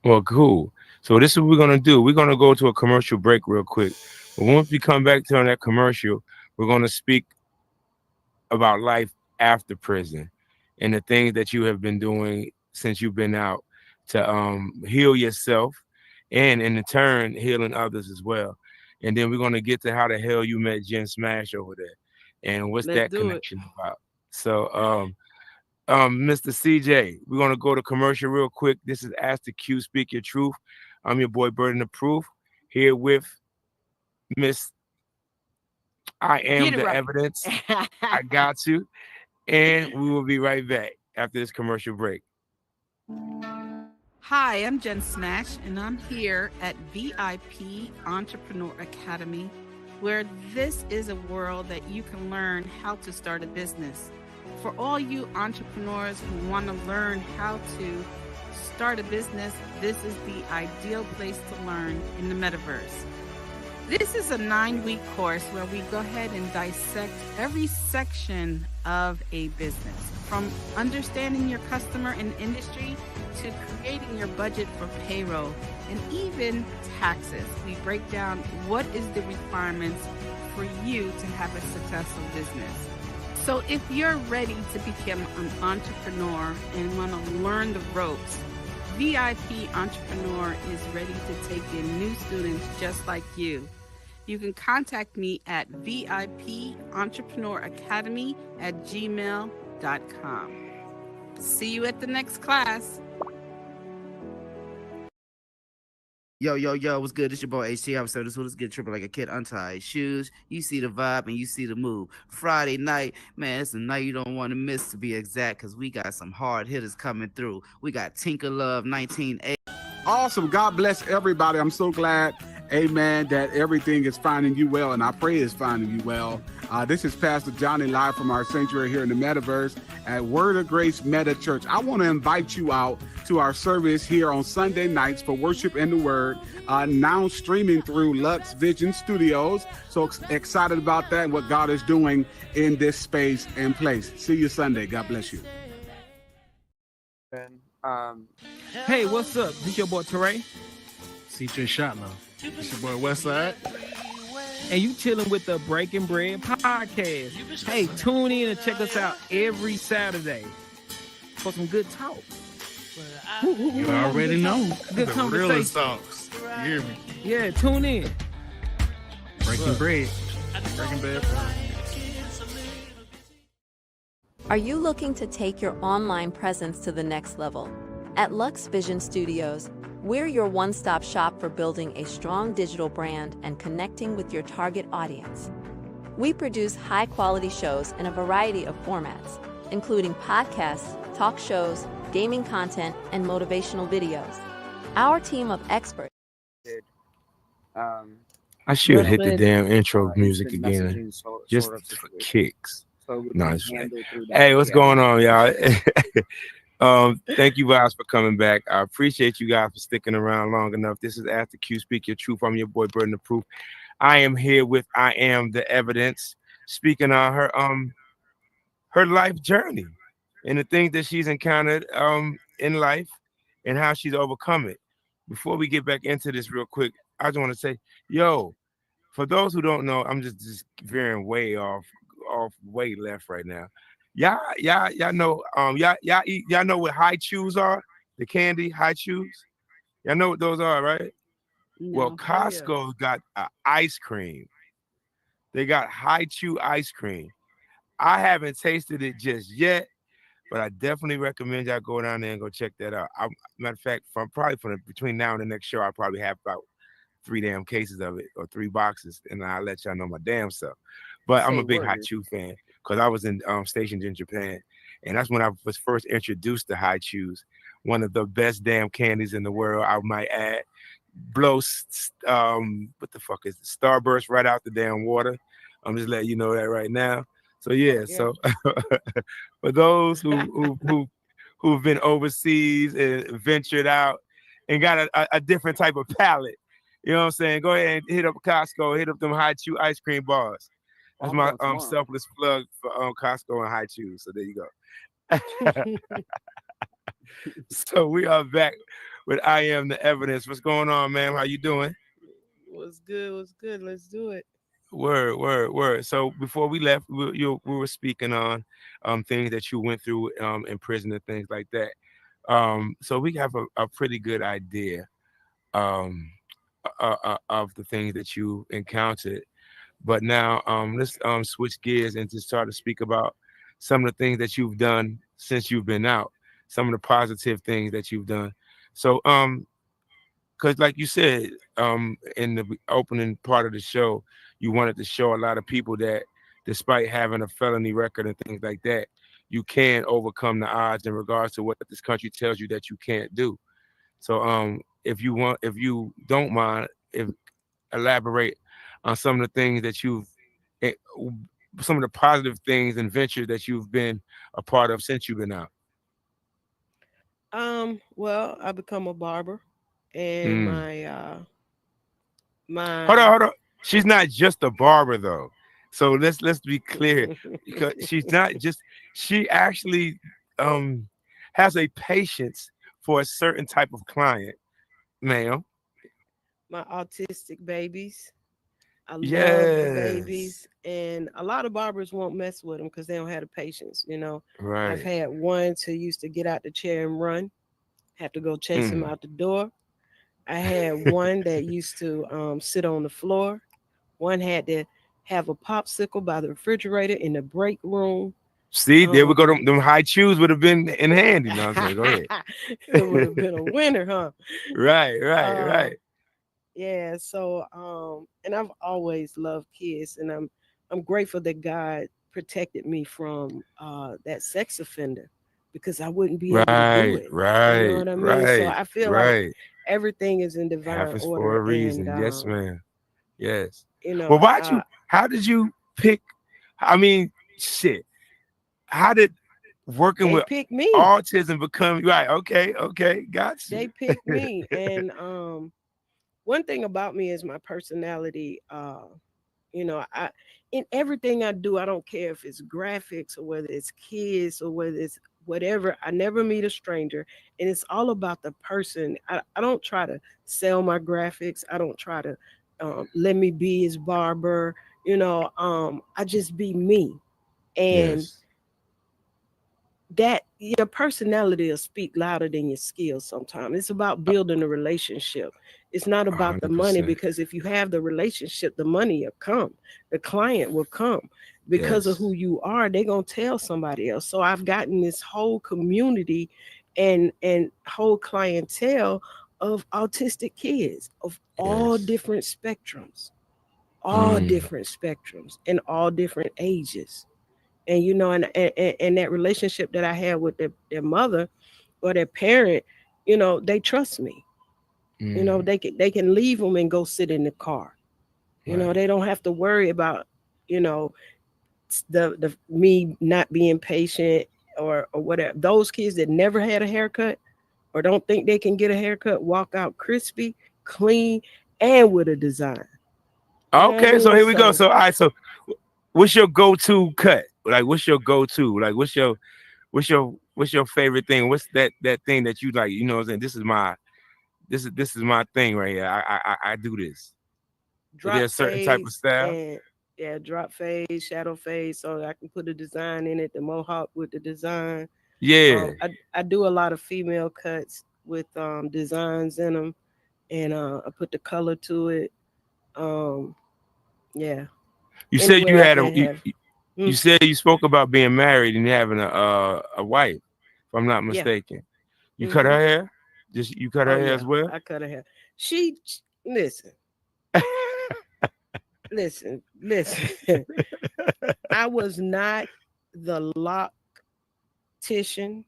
Well, cool. So this is what we're gonna do. We're gonna go to a commercial break real quick. But once we come back to that commercial, we're gonna speak about life after prison and the things that you have been doing since you've been out to heal yourself and in turn healing others as well. And then we're gonna get to how the hell you met Jen Smash over there and what's Let's that do it. connection about. So Mr. CJ, we're gonna go to commercial real quick. This is Ask the Q, Speak Your Truth. I'm your boy Burden of Proof here with Miss I Am Get it the right. Evidence. I got you. And we will be right back after this commercial break. Hi, I'm Jen Smash, and I'm here at VIP Entrepreneur Academy, where this is a world that you can learn how to start a business. For all you entrepreneurs who want to learn how to start a business, this is the ideal place to learn in the metaverse. This is a 9-week course where we go ahead and dissect every section of a business, from understanding your customer and industry to creating your budget for payroll and even taxes. We break down what is the requirements for you to have a successful business. So if you're ready to become an entrepreneur and want to learn the ropes, VIP Entrepreneur is ready to take in new students just like you. You can contact me at VIP Entrepreneur Academy at gmail.com. VIP.com. See you at the next class. Yo, what's good? It's your boy HT. I'm so this was get tripping like a kid untied shoes. You see the vibe and you see the move. Friday night, man, it's a night you don't want to miss, to be exact, because we got some hard hitters coming through. We got Tinker Love 1980. Awesome. God bless everybody. I'm so glad, amen, that everything is finding you well, and I pray it's finding you well. This is Pastor Johnny live from our sanctuary here in the Metaverse at Word of Grace Meta Church. I want to invite you out to our service here on Sunday nights for worship and the word, now streaming through Lux Vision Studios. So excited about that and what God is doing in this space and place. See you Sunday. God bless you. Hey, what's up? This your boy Teray. CJ Shotner. It's your boy Westside. And you chilling with the Breaking Bread podcast. Hey, tune in and check us out every Saturday for some good talk. You already know. Good the conversation. realest talks. You hear me? Yeah, tune in. Breaking Bread. Breaking Bread. Are you looking to take your online presence to the next level? At Lux Vision Studios, we're your one-stop shop for building a strong digital brand and connecting with your target audience. We produce high-quality shows in a variety of formats, including podcasts, talk shows, gaming content, and motivational videos. Our team of experts. I should hit the damn intro music instant again, messaging just sort of for situation. kicks. So we No, can it's right. handle through that. Hey, what's Yeah. going on, y'all? Thank you guys for coming back. I appreciate you guys for sticking around long enough. This is After Q Speak Your Truth. I'm your boy, Burden of Proof. I am here with I.am.the Evidence, speaking on her life journey and the things that she's encountered in life and how she's overcome it. Before we get back into this real quick, I just want to say, yo, for those who don't know, I'm just veering way off way left right now. Y'all know y'all know what high chews are? The candy high chews. Y'all know what those are, right? Well, No. Costco got ice cream. They got high chew ice cream. I haven't tasted it just yet, but I definitely recommend y'all go down there and go check that out. Matter of fact, between now and the next show, I'll probably have about 3 damn cases of it or 3 boxes, and I'll let y'all know my damn self. But I'm a big high chew fan because I was stationed in Japan, and that's when I was first introduced to high chews. One of the best damn candies in the world, I might add. Blows what the fuck is it? Starburst right out the damn water. I'm just letting you know that right now. So yeah. So for those who've been overseas and ventured out and got a different type of palate, you know what I'm saying? Go ahead and hit up Costco, hit up them high chew ice cream bars. That's my selfless plug for Costco and high chews. So there you go. So we are back with I Am the Evidence. What's going on, man? How you doing? What's good? What's good? Let's do it. Word. So before we left, we were speaking on things that you went through in prison and things like that. So we have a pretty good idea of the things that you encountered. But now let's switch gears and just start to speak about some of the things that you've done since you've been out, some of the positive things that you've done. So because like you said in the opening part of the show, you wanted to show a lot of people that despite having a felony record and things like that, you can overcome the odds in regards to what this country tells you that you can't do. So if you don't mind, elaborate on some of the things that some of the positive things and ventures that you've been a part of since you've been out. Well, I become a barber, and my Hold on. She's not just a barber though. So let's be clear, because she actually has a patience for a certain type of client, ma'am. my autistic babies. I love the Yes. babies, and a lot of barbers won't mess with them because they don't have the patience. Right. I've had ones who used to get out the chair and run, have to go chase him out the door. I had one that used to sit on the floor. One had to have a popsicle by the refrigerator in the break room. See, there we go. Them high shoes would have been in handy. No, I'm saying, go ahead. It would have been a winner, huh? Right. Yeah. So, and I've always loved kids, and I'm grateful that God protected me from that sex offender, because I wouldn't be able to do it. You know what I mean? So I feel like everything is in divine Happens order, for a reason. and Yes, ma'am. Yes. you know, Well, how did you pick? I mean, shit. How did working they with picked me. autism become right? Okay, got you. They picked me, and one thing about me is my personality. You know, I in everything I do, I don't care if it's graphics or whether it's kids or whether it's whatever. I never meet a stranger, and it's all about the person. I don't try to sell my graphics. I don't try to let me be his barber. You know, I just be me, and Yes. that your personality will speak louder than your skills sometimes. It's about building a relationship. It's not about the money, 100%. because if you have the relationship, the money will come. The client will come. Because of Yes. who you are, they're gonna tell somebody else. So I've gotten this whole community and whole clientele of autistic kids of all Yes. different spectrums, all Mm, different spectrums, and all different ages. And you know, and that relationship that I had with their mother or their parent, you know, they trust me. You know, mm, they can leave them and go sit in the car. You know, right. they don't have to worry about, you know, the me not being patient or whatever. Those kids that never had a haircut or don't think they can get a haircut walk out crispy, clean, and with a design. You know what I Okay, so mean? here we go. So So all right, so what's your go-to cut? Like what's your go-to? Like what's your favorite thing? What's that thing that you like? You know what I'm saying? This is my thing right here. I do this. Is there drop a certain type of fades style? and yeah, drop fade, shadow fade, so I can put a design in it. The mohawk with the design. Yeah. I do a lot of female cuts with designs in them, and I put the color to it. Um, yeah, You any said you way I had can have. you Mm, said you spoke about being married and having a wife, if I'm not yeah. mistaken. You cut Hmm. her hair? Just you cut Oh her hair yeah, as well? I cut her hair. She listen, listen. I was not the loctician,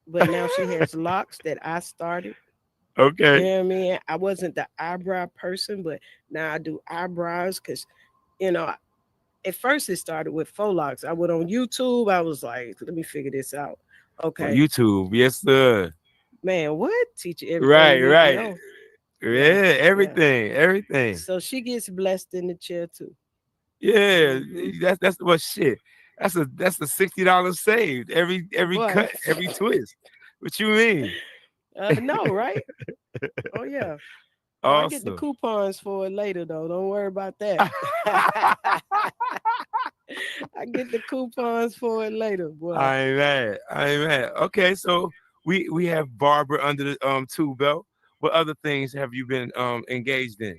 but now she has locks that I started. You Okay. know what I mean? I wasn't the eyebrow person, but now I do eyebrows because, you know, at first it started with faux locks. I went on YouTube. I was like, let me figure this out. On Okay, YouTube, yes, sir. man, what? Teach you everything you Right, need to right. know. Yeah, Yeah, yeah. everything. So she gets blessed in the chair too. Yeah, Hmm. that's what shit. That's a $60 saved every Boy, cut, every twist. What you mean? no, right? Oh yeah. Oh, I get the Awesome. coupons for it later though. Don't worry about that. I get the coupons for it later, boy. I ain't mad. I ain't mad. Okay, so we have Barbara under the tool belt. What other things have you been engaged in?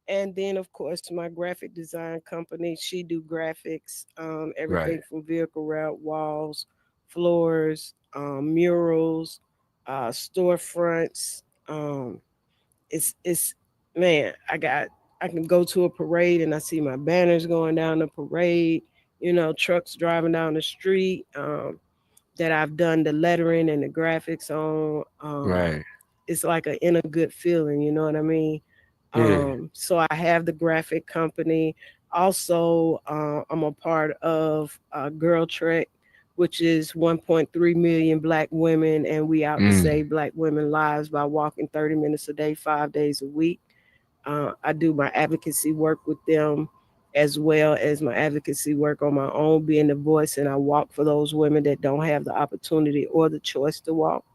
And then of course my graphic design company, she do graphics, Right. everything from vehicle route walls, floors, murals, storefronts. It's man, I can go to a parade and I see my banners going down the parade, you know, trucks driving down the street. That I've done the lettering and the graphics on. Right. It's like an inner good feeling, you know what I mean? Yeah. So I have the graphic company. Also, I'm a part of Girl Trek, which is 1.3 million Black women, and we out to Mm. save Black women lives by walking 30 minutes a day, 5 days a week. I do my advocacy work with them as well as my advocacy work on my own, being the voice, and I walk for those women that don't have the opportunity or the choice to walk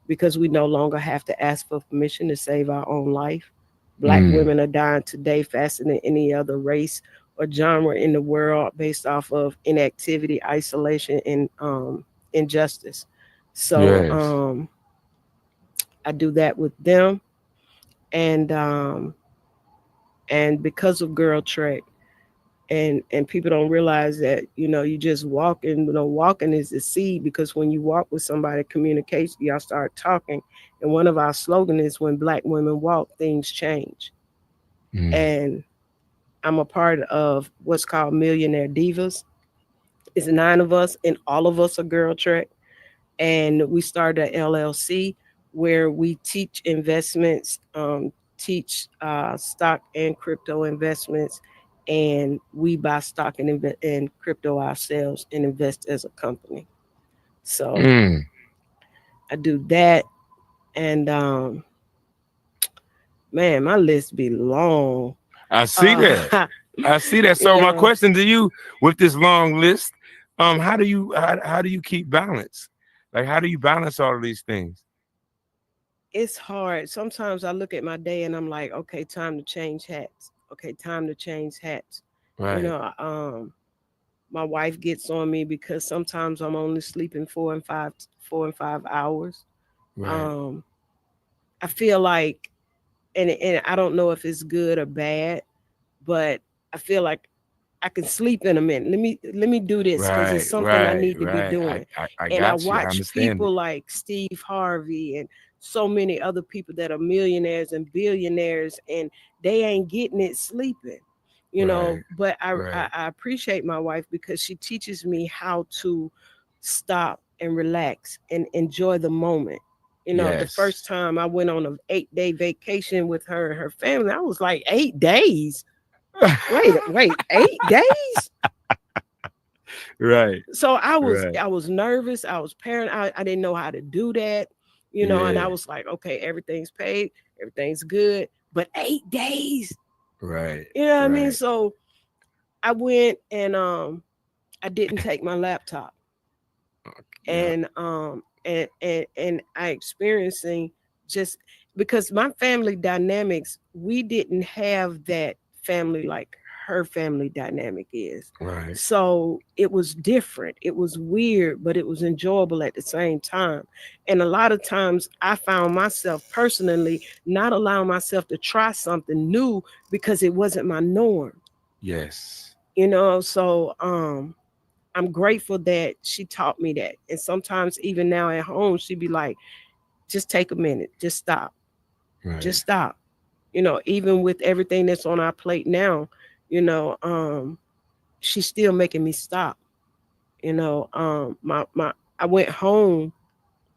because we no longer have to ask for permission to save our own life. Black Mm. women are dying today faster than any other race or genre in the world based off of inactivity, isolation, and injustice. So Yes. I do that with them, and because of Girl Trek and people don't realize that, you just walking. Walking is the seed, because when you walk with somebody, communication, y'all start talking. And one of our slogans is, when Black women walk, things change. And I'm a part of what's called Millionaire Divas. It's 9 of us, and all of us are Girl Trek. And we started an LLC where we teach investments, teach stock and crypto investments, and we buy stock and crypto ourselves and invest as a company. So I do that, and man, my list be long. I see that. I see that. So my question to you, with this long list, how do you keep balance? Like, how do you balance all of these things? It's hard. Sometimes I look at my day and I'm like, okay, time to change hats. Okay, time to change hats. Right. My wife gets on me because sometimes I'm only sleeping 4 and 5 hours. Right. I feel like, and I don't know if it's good or bad, but I feel like I can sleep in a minute. Let me do this because it's Right. something I Right. need to be Right. doing. I And I got you. I watch understand it. people like Steve Harvey and so many other people that are millionaires and billionaires, and they ain't getting it sleeping. Right. But Right. I appreciate my wife because she teaches me how to stop and relax and enjoy the moment. The Yes. first time I went on an 8-day vacation with her and her family, I was like, 8 days? Wait, 8 days? Right. So I was Right. I was nervous. I was paranoid. I didn't know how to do that, and I Yeah. was like, okay, everything's paid, everything's good. But 8 days, Right. you know what I mean? Right. So I went and I didn't take my laptop. Yeah. And I experiencing, just because my family dynamics, we didn't have that family like her family dynamic is. Right. So it was different. It was weird, but it was enjoyable at the same time. And a lot of times I found myself personally not allowing myself to try something new because it wasn't my norm. Yes. So I'm grateful that she taught me that. And sometimes even now at home, she'd be like, just take a minute, just stop, Right. just stop. Even with everything that's on our plate now, you know, um, she's still making me stop. My I went home.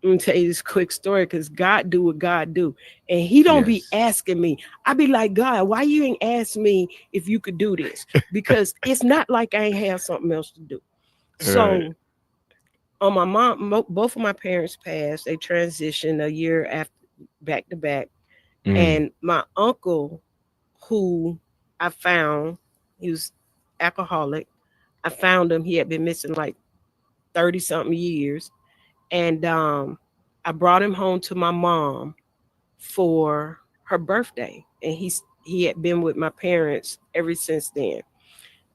I'm gonna tell you this quick story because God do what God do, and He don't be Yes. asking me. I be like, God, why you ain't ask me if you could do this? Because it's not like I ain't have something else to do. Right. So on my mom, both of my parents passed. They transitioned a year after, back to back. Mm. And my uncle, who I found, he was alcoholic. I found him. He had been missing like 30 something years. And I brought him home to my mom for her birthday. And he had been with my parents ever since then.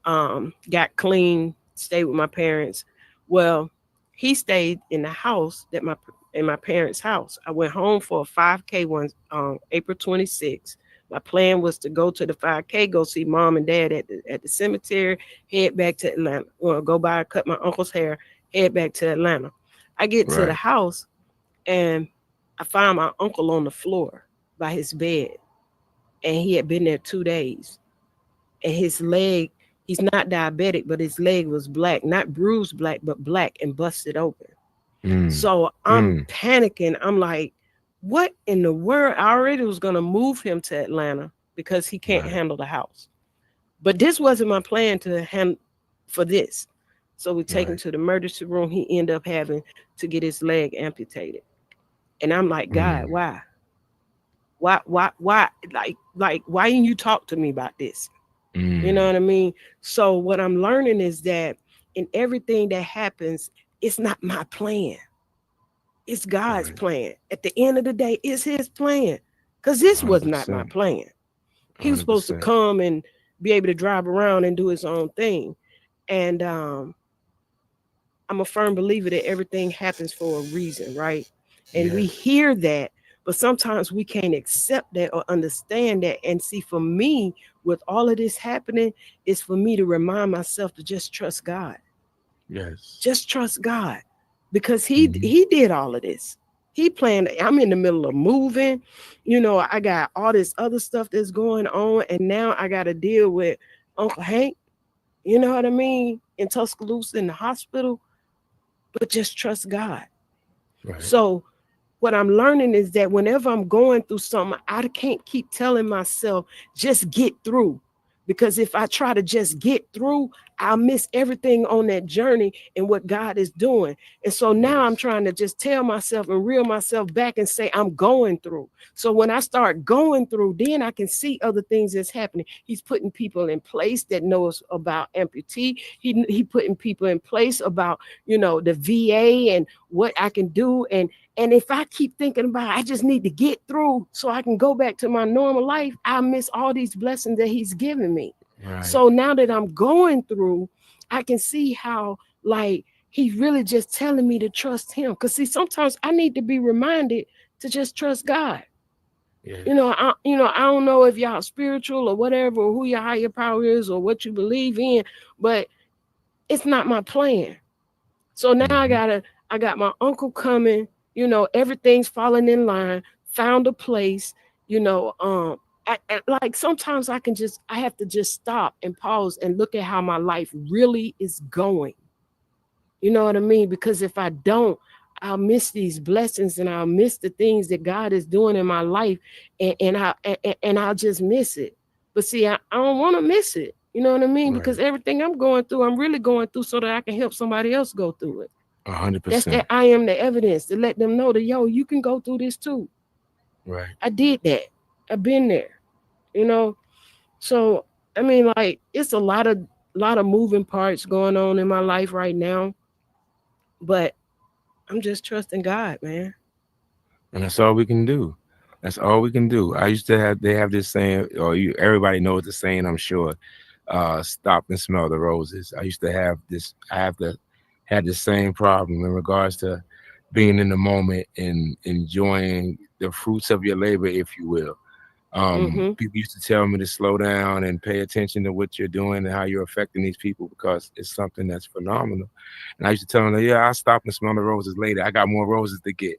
Got clean, stayed with my parents. Well, he stayed in the house in my parents' house. I went home for a 5K one April 26th. My plan was to go to the 5K, go see mom and dad at the cemetery, head back to Atlanta. Well, go by, cut my uncle's hair, head back to Atlanta. I get to the Right. house and I find my uncle on the floor by his bed, and he had been there 2 days, and his leg, he's not diabetic, but his leg was black, not bruised black, but black and busted open. Mm. So I'm Mm. panicking. I'm like, what in the world? I already was going to move him to Atlanta because he can't Right. handle the house. But this wasn't my plan to hand for this. So we take him Right. to the emergency room. He ended up having to get his leg amputated. And I'm like, God, Mm. why? Why? Why didn't you talk to me about this? You know Mm. what I mean? So what I'm learning is that in everything that happens, it's not my plan. It's God's Right. plan. At the end of the day, it's His plan. Because this was not my 100%. plan. He was supposed to 100%. come and be able to drive around and do his own thing. And I'm a firm believer that everything happens for a reason, right? And we Yes. hear that, but sometimes we can't accept that or understand that. And see, for me, with all of this happening is for me to remind myself to just trust God. Yes. Just trust God, because he did all of this. He planned. I'm in the middle of moving. I got all this other stuff that's going on, and now I got to deal with Uncle Hank. You know what I mean? In Tuscaloosa in the hospital, but just trust God. Right. So what I'm learning is that whenever I'm going through something, I can't keep telling myself, just get through. Because if I try to just get through, I'll miss everything on that journey and what God is doing. And so now I'm trying to just tell myself and reel myself back and say, I'm going through. So when I start going through, then I can see other things that's happening. He's putting people in place that knows about amputee. He putting people in place about, the VA and what I can do. And if I keep thinking about, I just need to get through so I can go back to my normal life, I miss all these blessings that he's given me. Right. So now that I'm going through, I can see how, like, he's really just telling me to trust him. Because see, sometimes I need to be reminded to just trust God. Yes. I don't know if y'all spiritual or whatever, or who your higher power is or what you believe in, but it's not my plan. So now I got my uncle coming, everything's falling in line, found a place, like sometimes I have to just stop and pause and look at how my life really is going. You know what I mean? Because if I don't, I'll miss these blessings and I'll miss the things that God is doing in my life, and I'll just miss it. But see, I don't want to miss it. You know what I mean? Because everything I'm going through, I'm really going through so that I can help somebody else go through it. 100%. That's that I am the evidence to let them know that, you can go through this too. Right. I did that. I've been there. So I mean, like, it's a lot of moving parts going on in my life right now, but I'm just trusting God, man. And that's all we can do. That's all we can do. I used to they have this saying, or everybody knows the saying, I'm sure. Stop and smell the roses. I used to have this. I have to had the same problem in regards to being in the moment and enjoying the fruits of your labor, if you will. Mm-hmm. People used to tell me to slow down and pay attention to what you're doing and how you're affecting these people, because it's something that's phenomenal. And I used to tell them, yeah, I'll stop and smell the roses later. I got more roses to get.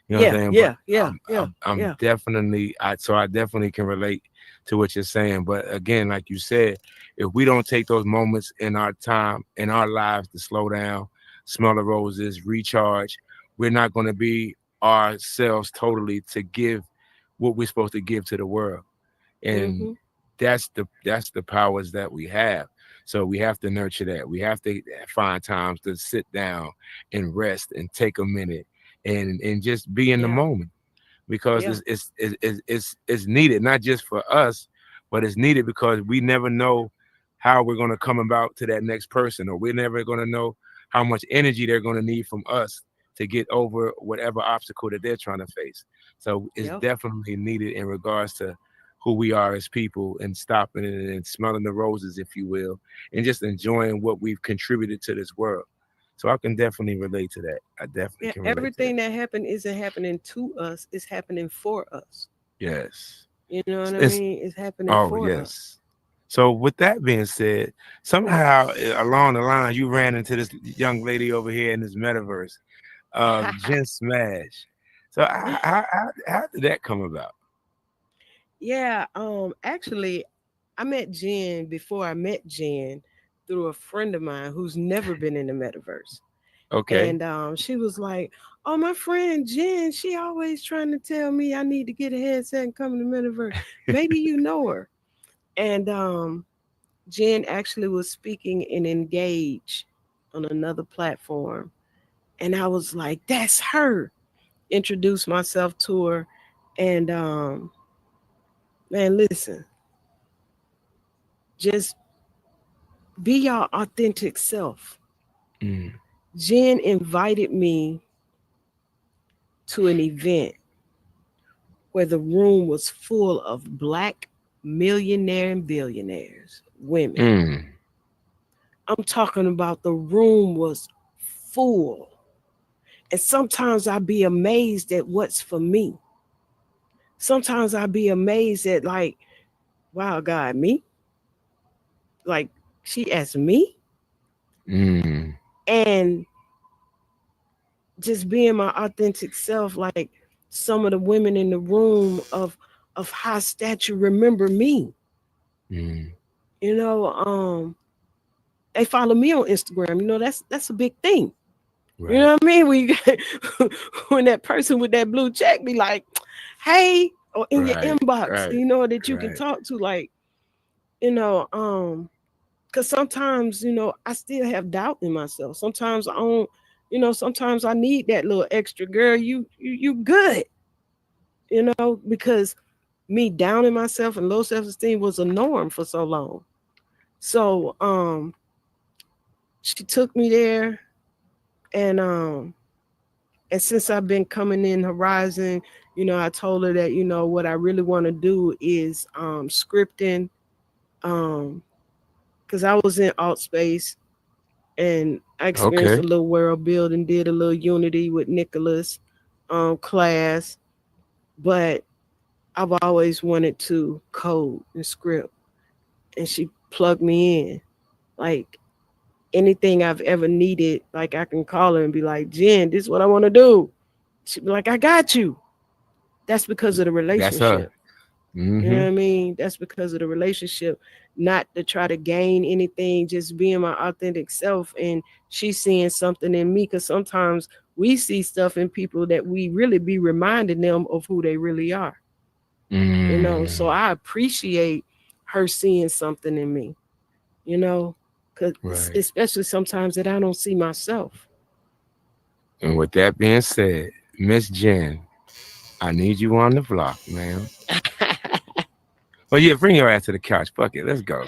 You know what I'm saying? But I'm definitely, so I definitely can relate to what you're saying. But again, like you said, if we don't take those moments in our time, in our lives, to slow down, smell the roses, recharge, we're not going to be ourselves totally to give what we're supposed to give to the world. And Mm-hmm. that's the powers that we have. So we have to nurture that. We have to find times to sit down and rest and take a minute and just be in the moment, because Yeah. it's needed, not just for us, but it's needed because we never know how we're going to come about to that next person, or we're never going to know how much energy they're going to need from us to get over whatever obstacle that they're trying to face. So it's Yep. definitely needed in regards to who we are as people, and stopping and smelling the roses, if you will, and just enjoying what we've contributed to this world. So I can definitely relate to that. I definitely Yeah. can relate to that. Everything that happened isn't happening to us, it's happening for us. Yes. You know what I It's mean? It's happening Oh, for us. yes. So with that being said, somehow along the line you ran into this young lady over here in this metaverse, Jen Smash. So how did that come about? Yeah, actually, I met Jen before I met Jen through a friend of mine who's never been in the metaverse. Okay. And she was like, "Oh, my friend Jen, she always trying to tell me I need to get a headset and come in the metaverse. Maybe you know her." And Jen actually was speaking in Engage on another platform. And I was like, "That's her." Introduced myself to her. And man, listen, just be your authentic self. Mm, Jen invited me to an event where the room was full of Black millionaire and billionaires, women. mm, I'm talking about the room was full. And sometimes I'd be amazed at what's for me. Sometimes I'd be amazed at, like, wow, God, me? like she asked me, Mm. and just being my authentic self, like some of the women in the room of high stature remember me. Mm. You know, they follow me on Instagram. You know, that's a big thing. You Right. know what I mean? When you when that person with that blue check be like, hey, or in your Right. inbox, Right. you know, that you can Right. talk to, like, you know, because sometimes, you know, I still have doubt in myself. Sometimes I don't, you know, sometimes I need that little extra girl. You good, you know, because me down in myself and low self-esteem was a norm for so long. So she took me there, and since I've been coming in Horizon, you know, I told her that, you know, what I really want to do is scripting, um because I was in alt space, and I experienced Okay. a little world building, did a little Unity with Nicholas class, but I've always wanted to code and script, and she plugged me in. Like anything I've ever needed, like I can call her and be like, Jen, this is what I want to do. She'd be like, I got you. That's because of the That's her. relationship. You know Mm-hmm. what I mean? That's because of the relationship, not to try to gain anything, just being my authentic self. And she's seeing something in me, because sometimes we see stuff in people that we really be reminding them of who they really are. You know, so Mm. I appreciate her seeing something in me, you know, because Right. especially sometimes that I don't see myself. And with that being said, Miss Jen, I need you on the block, ma'am. Well, yeah, bring your ass to the couch. Fuck it. Let's go.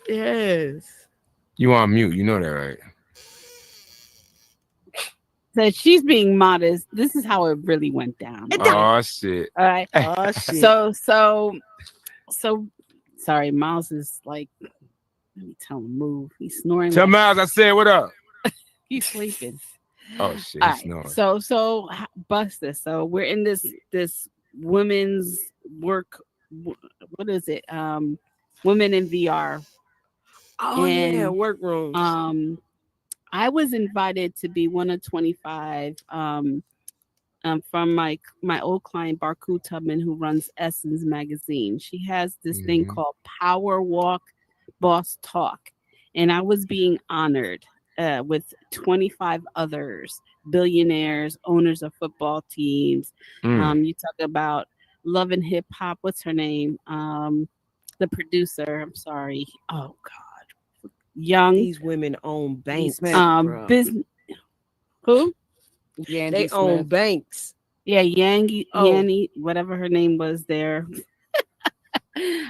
Yes. You on mute. You know that, right? So she's being modest. This is how it really went down. It Okay. don't. Oh, shit. All right. Oh shit. So sorry, Miles is like, let me tell him move. He's snoring Tell like Miles I said what up. he's sleeping. Oh, shit. All He's right. snoring. Bust this. So we're in this women's work. What is it? Women in VR. Oh yeah, And workrooms. um, I was invited to be one of 25 from my old client Barku Tubman, who runs Essence magazine. She has this thing Mm-hmm. called Power Walk Boss Talk, and I was being honored with 25 others, billionaires, owners of football teams. Mm. You talk about Love and Hip Hop. What's her name? The producer. I'm sorry. Oh God, young. These women own banks, Smith. bro. Business. Who? They Yandy own Smith. banks. Yeah, Oh, Yanni, whatever her name was there.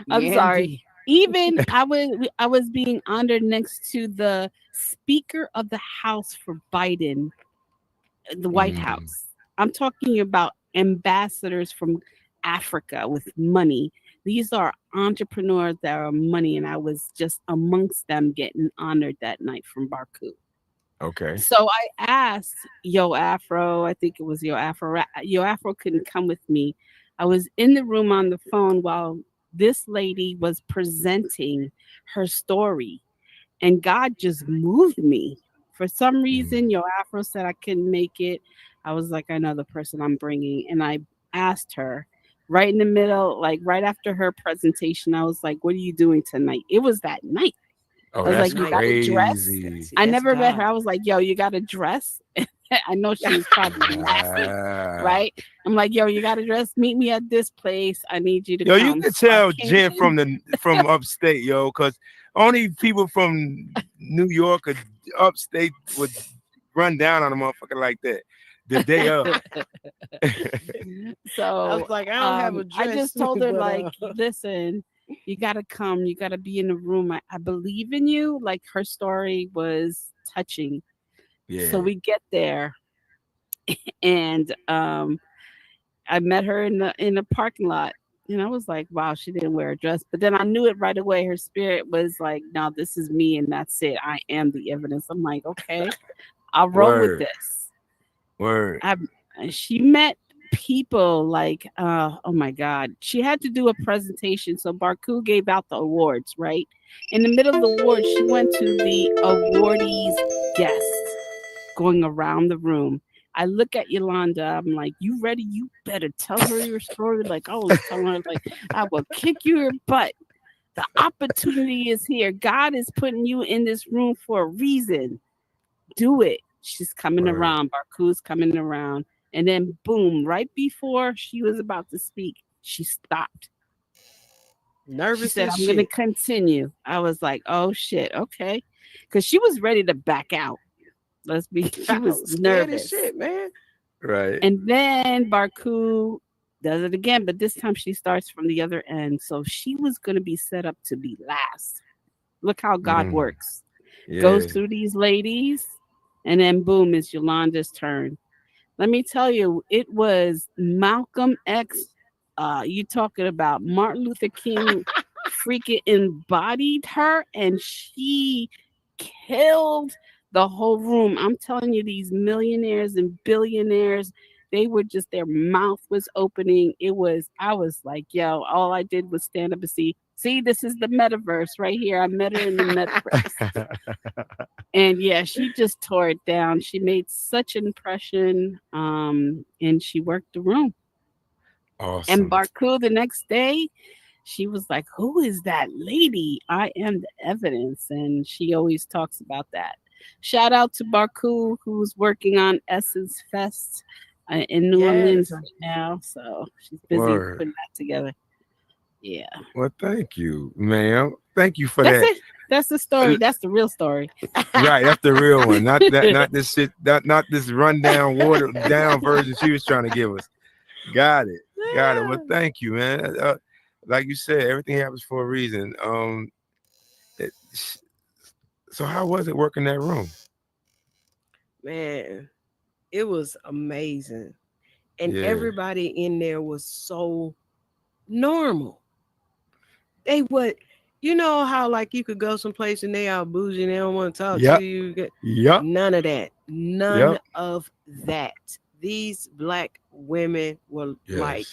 I'm sorry. Yandy. Even I was being honored next to the Speaker of the House for Biden, the White Mm. House. I'm talking about ambassadors from Africa with money. These are entrepreneurs that are money, and I was just amongst them getting honored that night from Baku. Okay. So I asked Yo Afro, I think it was Yo Afro. Yo Afro couldn't come with me. I was in the room on the phone while this lady was presenting her story, and God just moved me. For some Mm. reason, Yo Afro said I couldn't make it. I was like, I know the person I'm bringing. And I asked her right in the middle, like right after her presentation, I was like, what are you doing tonight? It was that night. Oh, I was that like, that's you night. got to dress. crazy. See, I that's never met her. God. I was like, yo, you got to dress. I know she was probably laughing, Ah. right? I'm like, yo, you got to dress. Meet me at this place. I need you to Yo, you come. can So I tell came Jen in. from upstate, yo, because only people from New York or upstate would run down on a motherfucker like that the day of. I was So like, I don't have a I dress, just told her, but like, listen, you got to come. You got to be in the room. I believe in you. Like, her story was touching. Yeah. So we get there, and I met her in the parking lot. And I was like, wow, she didn't wear a dress. But then I knew it right away. Her spirit was like, no, this is me, and that's it. I am the evidence. I'm like, okay, I'll roll with Word. this. Word. I She met people like, oh my God, she had to do a presentation. So Barku gave out the awards, right? In the middle of the awards, she went to the awardees guests going around the room. I look at Yolanda. I'm like, you ready? You better tell her your story. Like I was telling her, like, I will kick your butt. The opportunity is here. God is putting you in this room for a reason. Do it. She's coming around. Barku's coming around. And then boom, right before she was about to speak, she stopped. Nervous She said, as I'm going to shit. continue. I was like, oh shit, okay. Because she was ready to back out. She I was was scared as nervous. shit, man. Right. And then Barku does it again, but this time she starts from the other end. So she was going to be set up to be last. Look how God works. Yeah. Goes through these ladies, and then boom, it's Yolanda's turn. Let me tell you, it was Malcolm X. You talking about Martin Luther King freaking embodied her, and she killed the whole room. I'm telling you, these millionaires and billionaires, they were just, their mouth was opening. I was like, yo, all I did was stand up and see, this is the metaverse right here. I met her in the metaverse. And yeah, she just tore it down. She made such an impression. And she worked the room. Awesome. And Barku the next day, she was like, who is that lady? I am the evidence. And she always talks about that. Shout out to Barku, who's working on Essence Fest in New Orleans right now. So she's busy putting that together. Yeah. Well, thank you, ma'am. Thank you for That's that. it. That's the story. That's the real story. Right, that's the real one. Not this shit. Not this rundown, watered down version she was trying to give us. Got it. Got it. Well, thank you, man. Like you said, everything happens for a reason. So how was it working that room? Man, it was amazing. And everybody in there was so normal. They would, you know how like you could go someplace and they are bougie and they don't want to talk to you. Yep. None of that. None of that. These black women were like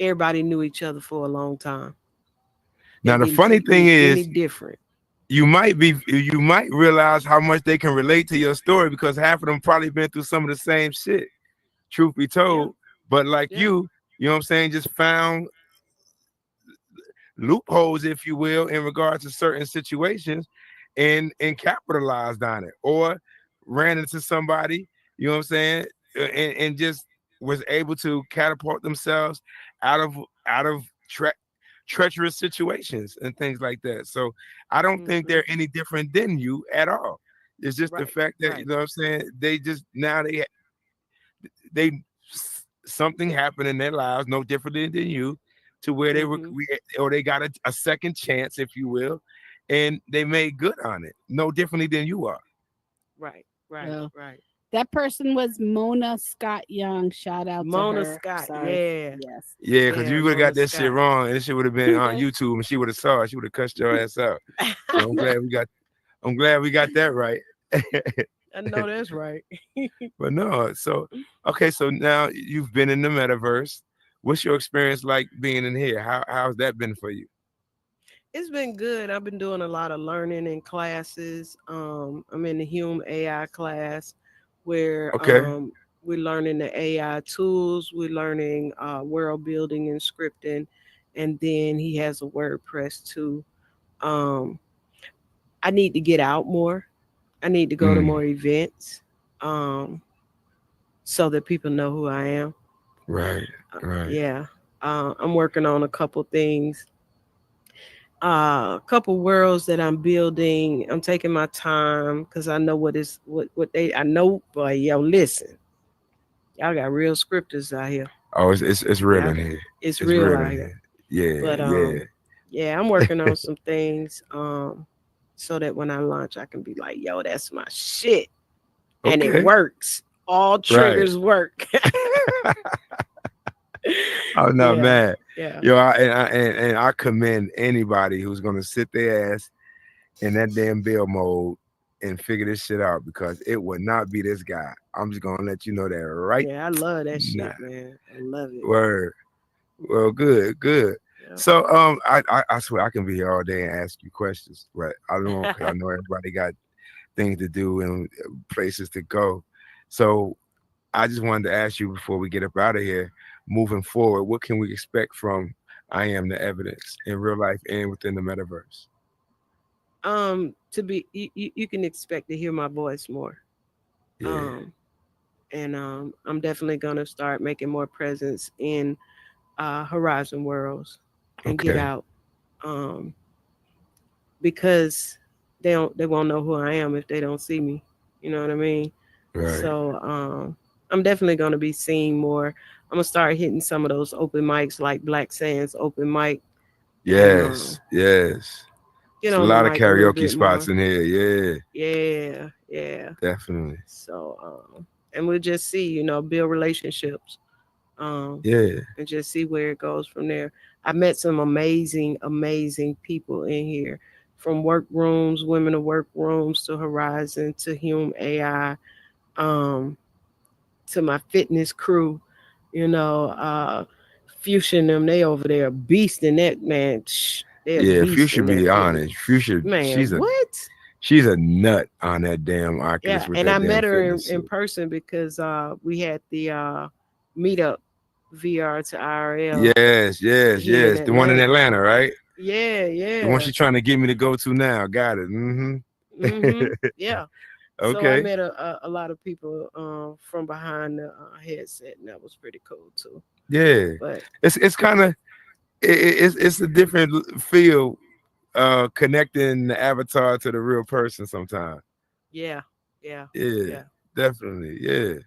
everybody knew each other for a long time. Now the funny thing is, different. You might realize how much they can relate to your story because half of them probably been through some of the same shit. Truth be told, but like you know what I'm saying, just found loopholes, if you will, in regards to certain situations and capitalized on it, or ran into somebody, you know what I'm saying, and just was able to catapult themselves out of treacherous situations and things like that. So I don't think they're any different than you at all. It's just the fact that you know what I'm saying, they just now they something happened in their lives no different than you, to where they were or they got a second chance, if you will, and they made good on it no differently than you are. Right. That person was Mona Scott Young. Shout out Mona to her. Scott. Sorry. Yes. Yeah, because you would have got that shit wrong, and this shit would have been on YouTube, and she would have saw it. She would have cussed your ass out. So I'm glad we got that right. I know that's right. But no, so okay, so now you've been in the metaverse. What's your experience like being in here? How's that been for you? It's been good. I've been doing a lot of learning in classes. I'm in the Hume AI class where we're learning the AI tools. We're learning world building and scripting. And then he has a WordPress too. I need to get out more. I need to go to more events so that people know who I am. Right. Yeah. I'm working on a couple things. A couple worlds that I'm building. I'm taking my time because I know what I know. Boy, yo, listen, y'all got real scripters out here. Oh, it's real in here. It's real out here. Yeah, but yeah, I'm working on some things so that when I launch, I can be like, yo, that's my shit, and it works. All triggers work. Oh no, man. Yeah. Yo, and I commend anybody who's gonna sit their ass in that damn bill mode and figure this shit out because it would not be this guy. I'm just gonna let you know that right Yeah, I love that now. shit, man. I love it. Word. Well, good, good. Yeah. So I swear I can be here all day and ask you questions, but I don't because I know everybody got things to do and places to go. So I just wanted to ask you before we get up out of here, moving forward, what can we expect from I Am the Evidence in real life and within the metaverse? To be you can expect to hear my voice more. Yeah. Um, and I'm definitely gonna start making more presence in Horizon Worlds and get Okay. out. Um, because they won't know who I am if they don't see me. You know what I mean? Right. So I'm definitely gonna be seen more. I'm gonna start hitting some of those open mics like Black Sands open mic and Yes. Yes. get It's a on the lot of mic a little karaoke bit spots more. in here. Yeah. Yeah, yeah. Definitely. So and we'll just see, build relationships. Yeah. And just see where it goes from there. I met some amazing, amazing people in here, from workrooms, women of workrooms, to Horizon, to Hume AI, um, to my fitness crew. You know, Fuchsia and them, they over there beast in that, man. They're Yeah. If you beast in should that be fitness. honest, if you should, Man, what? she's a nut on that damn Yeah, Oculus with and I that damn met her fitness in suit. person because we had the meetup VR to IRL Yes, yes, here in yes. The one in Atlanta. Atlanta, right? Yeah, The one yeah. she's trying to get me to go to now. Got it. Mm-hmm. Yeah. So I Okay. met a lot of people from behind the headset, and that was pretty cool too. Yeah. But It's kind of it's a different feel connecting the avatar to the real person sometimes. yeah, yeah, Yeah, yeah, definitely. Yeah.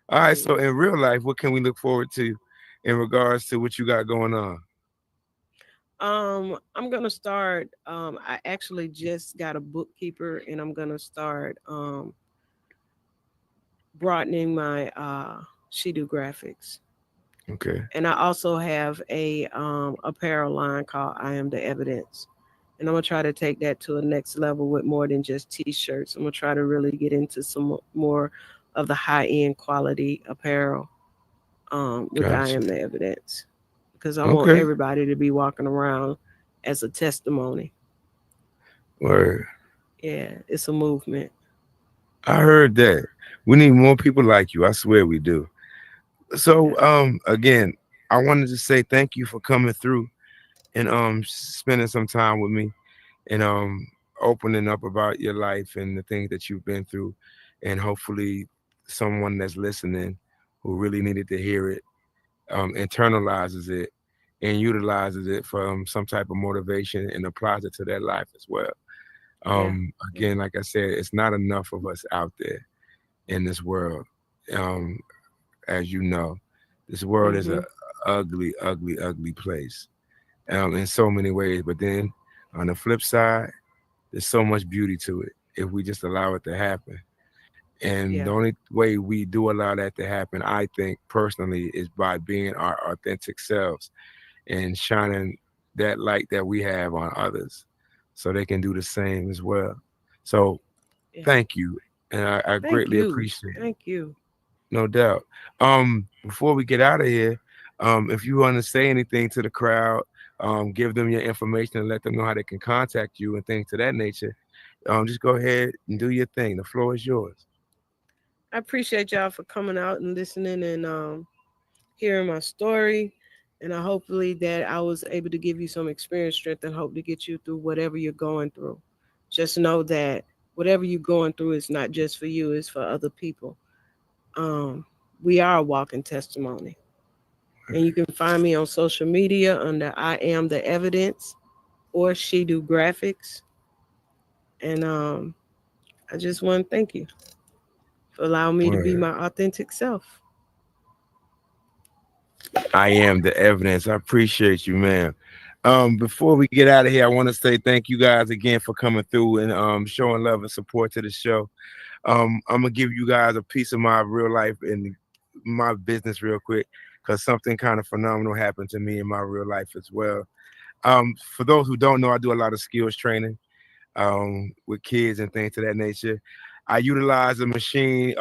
All right. So yeah. in real life, what can we look forward to in regards to what you got going on? I'm gonna start. I actually just got a bookkeeper, and I'm gonna start broadening my she do graphics. Okay. And I also have a apparel line called I Am the Evidence. And I'm gonna try to take that to a next level with more than just t-shirts. I'm gonna try to really get into some more of the high-end quality apparel with I Gotcha. Am the Evidence. Because I want Okay. everybody to be walking around as a testimony. Word. Yeah, it's a movement. I heard that. We need more people like you. I swear we do. Yeah. So again, I wanted to say thank you for coming through and spending some time with me and opening up about your life and the things that you've been through, and hopefully someone that's listening who really needed to hear it internalizes it and utilizes it for some type of motivation and applies it to their life as well. Yeah. Yeah. Again, like I said, it's not enough of us out there in this world. um as you know, this world is a Mhm. ugly, ugly, ugly place in so many ways. But then on the flip side, there's so much beauty to it if we just allow it to happen. And the Yeah. only way we do allow that to happen, I think personally, is by being our authentic selves and shining that light that we have on others so they can do the same as well. So Yeah. thank you. And I Thank greatly you. appreciate it. Thank you. No doubt. Before we get out of here, if you want to say anything to the crowd, give them your information and let them know how they can contact you and things to that nature. Just go ahead and do your thing. The floor is yours. I appreciate y'all for coming out and listening and hearing my story. And I hopefully that I was able to give you some experience, strength, and hope to get you through whatever you're going through. Just know that whatever you're going through is not just for you, it's for other people. Um, we are a walking testimony. And you can find me on social media under I Am the Evidence or She Do Graphics. And I just want to thank you for allowing me to be Word. my authentic self. I am the evidence. I appreciate you, man. Before we get out of here, I want to say thank you guys again for coming through and showing love and support to the show. I'm gonna give you guys a piece of my real life and my business real quick because something kind of phenomenal happened to me in my real life as well. For those who don't know, I do a lot of skills training. with kids and things of that nature. I utilize a machine,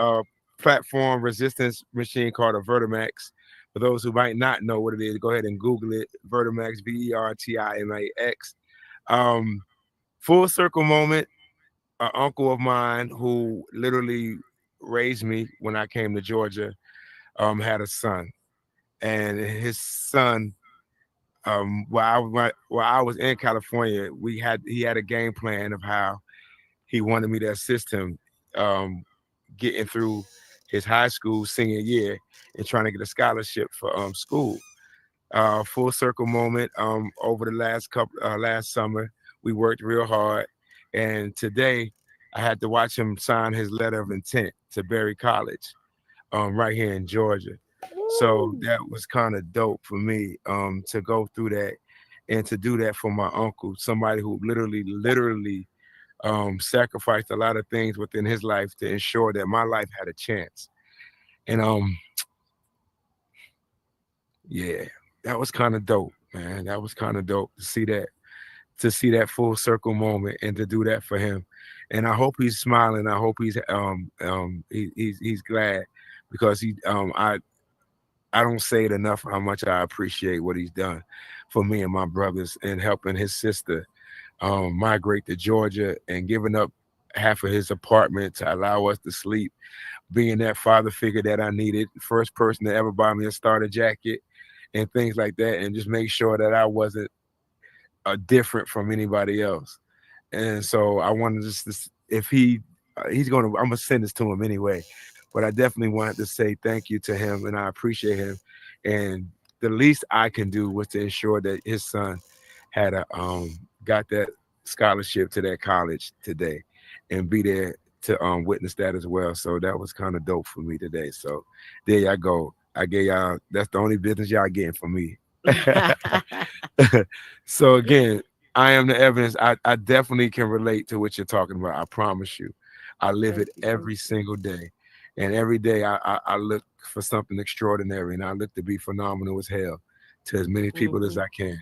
platform resistance machine called a Vertimax. For those who might not know what it is, go ahead and Google it. Vertimax, Vertimax. Full circle moment. An uncle of mine who literally raised me when I came to Georgia had a son, and his son, while I was in California, he had a game plan of how he wanted me to assist him getting through his high school senior year and trying to get a scholarship for school. Full circle moment. Over the last summer, we worked real hard, and today I had to watch him sign his letter of intent to Berry College, right here in Georgia. So that was kind of dope for me, to go through that and to do that for my uncle, somebody who literally sacrificed a lot of things within his life to ensure that my life had a chance. And yeah, that was kind of dope, man. That was kind of dope to see that full circle moment and to do that for him. And I hope he's smiling. I hope he's glad, because I don't say it enough how much I appreciate what he's done for me and my brothers, and helping his sister migrate to Georgia and giving up half of his apartment to allow us to sleep, being that father figure that I needed, first person to ever buy me a starter jacket and things like that, and just make sure that I wasn't different from anybody else. And so I wanted just if he's I'm gonna send this to him anyway, but I definitely wanted to say thank you to him, and I appreciate him. And the least I can do was to ensure that his son had got that scholarship to that college today, and be there to witness that as well. So that was kind of dope for me today. So there y'all go. I gave y'all, that's the only business y'all getting from me. So again, I am the evidence. I definitely can relate to what you're talking about. I promise you. I live it every single day. And every day I look for something extraordinary, and I look to be phenomenal as hell to as many people as I can.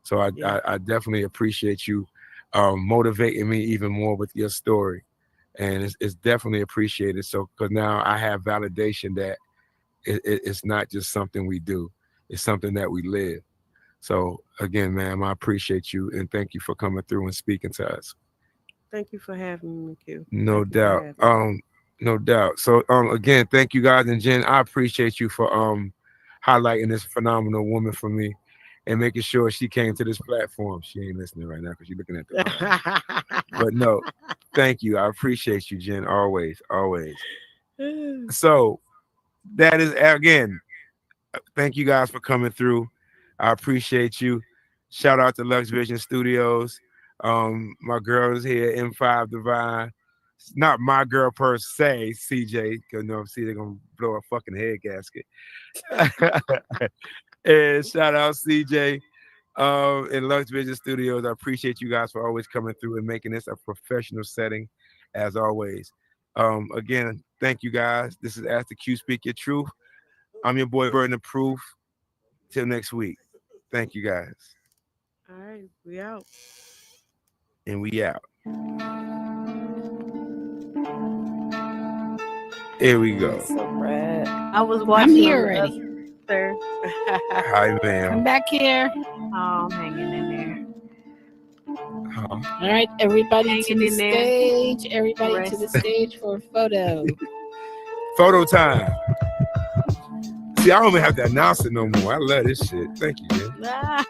So I definitely appreciate you motivating me even more with your story. And it's definitely appreciated. So, because now I have validation that it's not just something we do. It's something that we live. So again, ma'am, I appreciate you, and thank you for coming through and speaking to us. Thank you for having me, Q. No doubt. No doubt. So again, thank you guys, and Jen, I appreciate you for highlighting this phenomenal woman for me and making sure she came to this platform. She ain't listening right now because she's looking at the but no, thank you. I appreciate you, Jen. Always, always. So that is, again, thank you guys for coming through. I appreciate you. Shout out to Lux Vision Studios. My girl is here, M5 Divine. It's not my girl per se, CJ, because see, they're gonna blow a fucking head gasket. And shout out CJ in Lux Vision Studios. I appreciate you guys for always coming through and making this a professional setting, as always. Again, thank you guys. This is Ask the Q, Speak Your Truth. I'm your boy Burden of Proof. Till next week. Thank you guys. All right, we out. And we out. Here we go. So Brad. I was watching. I'm here already. Sir. Hi, ma'am. I'm back here. Oh, I'm hanging in there. All right, everybody to the stage. Everybody to the stage for a photo. Photo time. See, I don't even have to announce it no more. I love this shit. Thank you, man.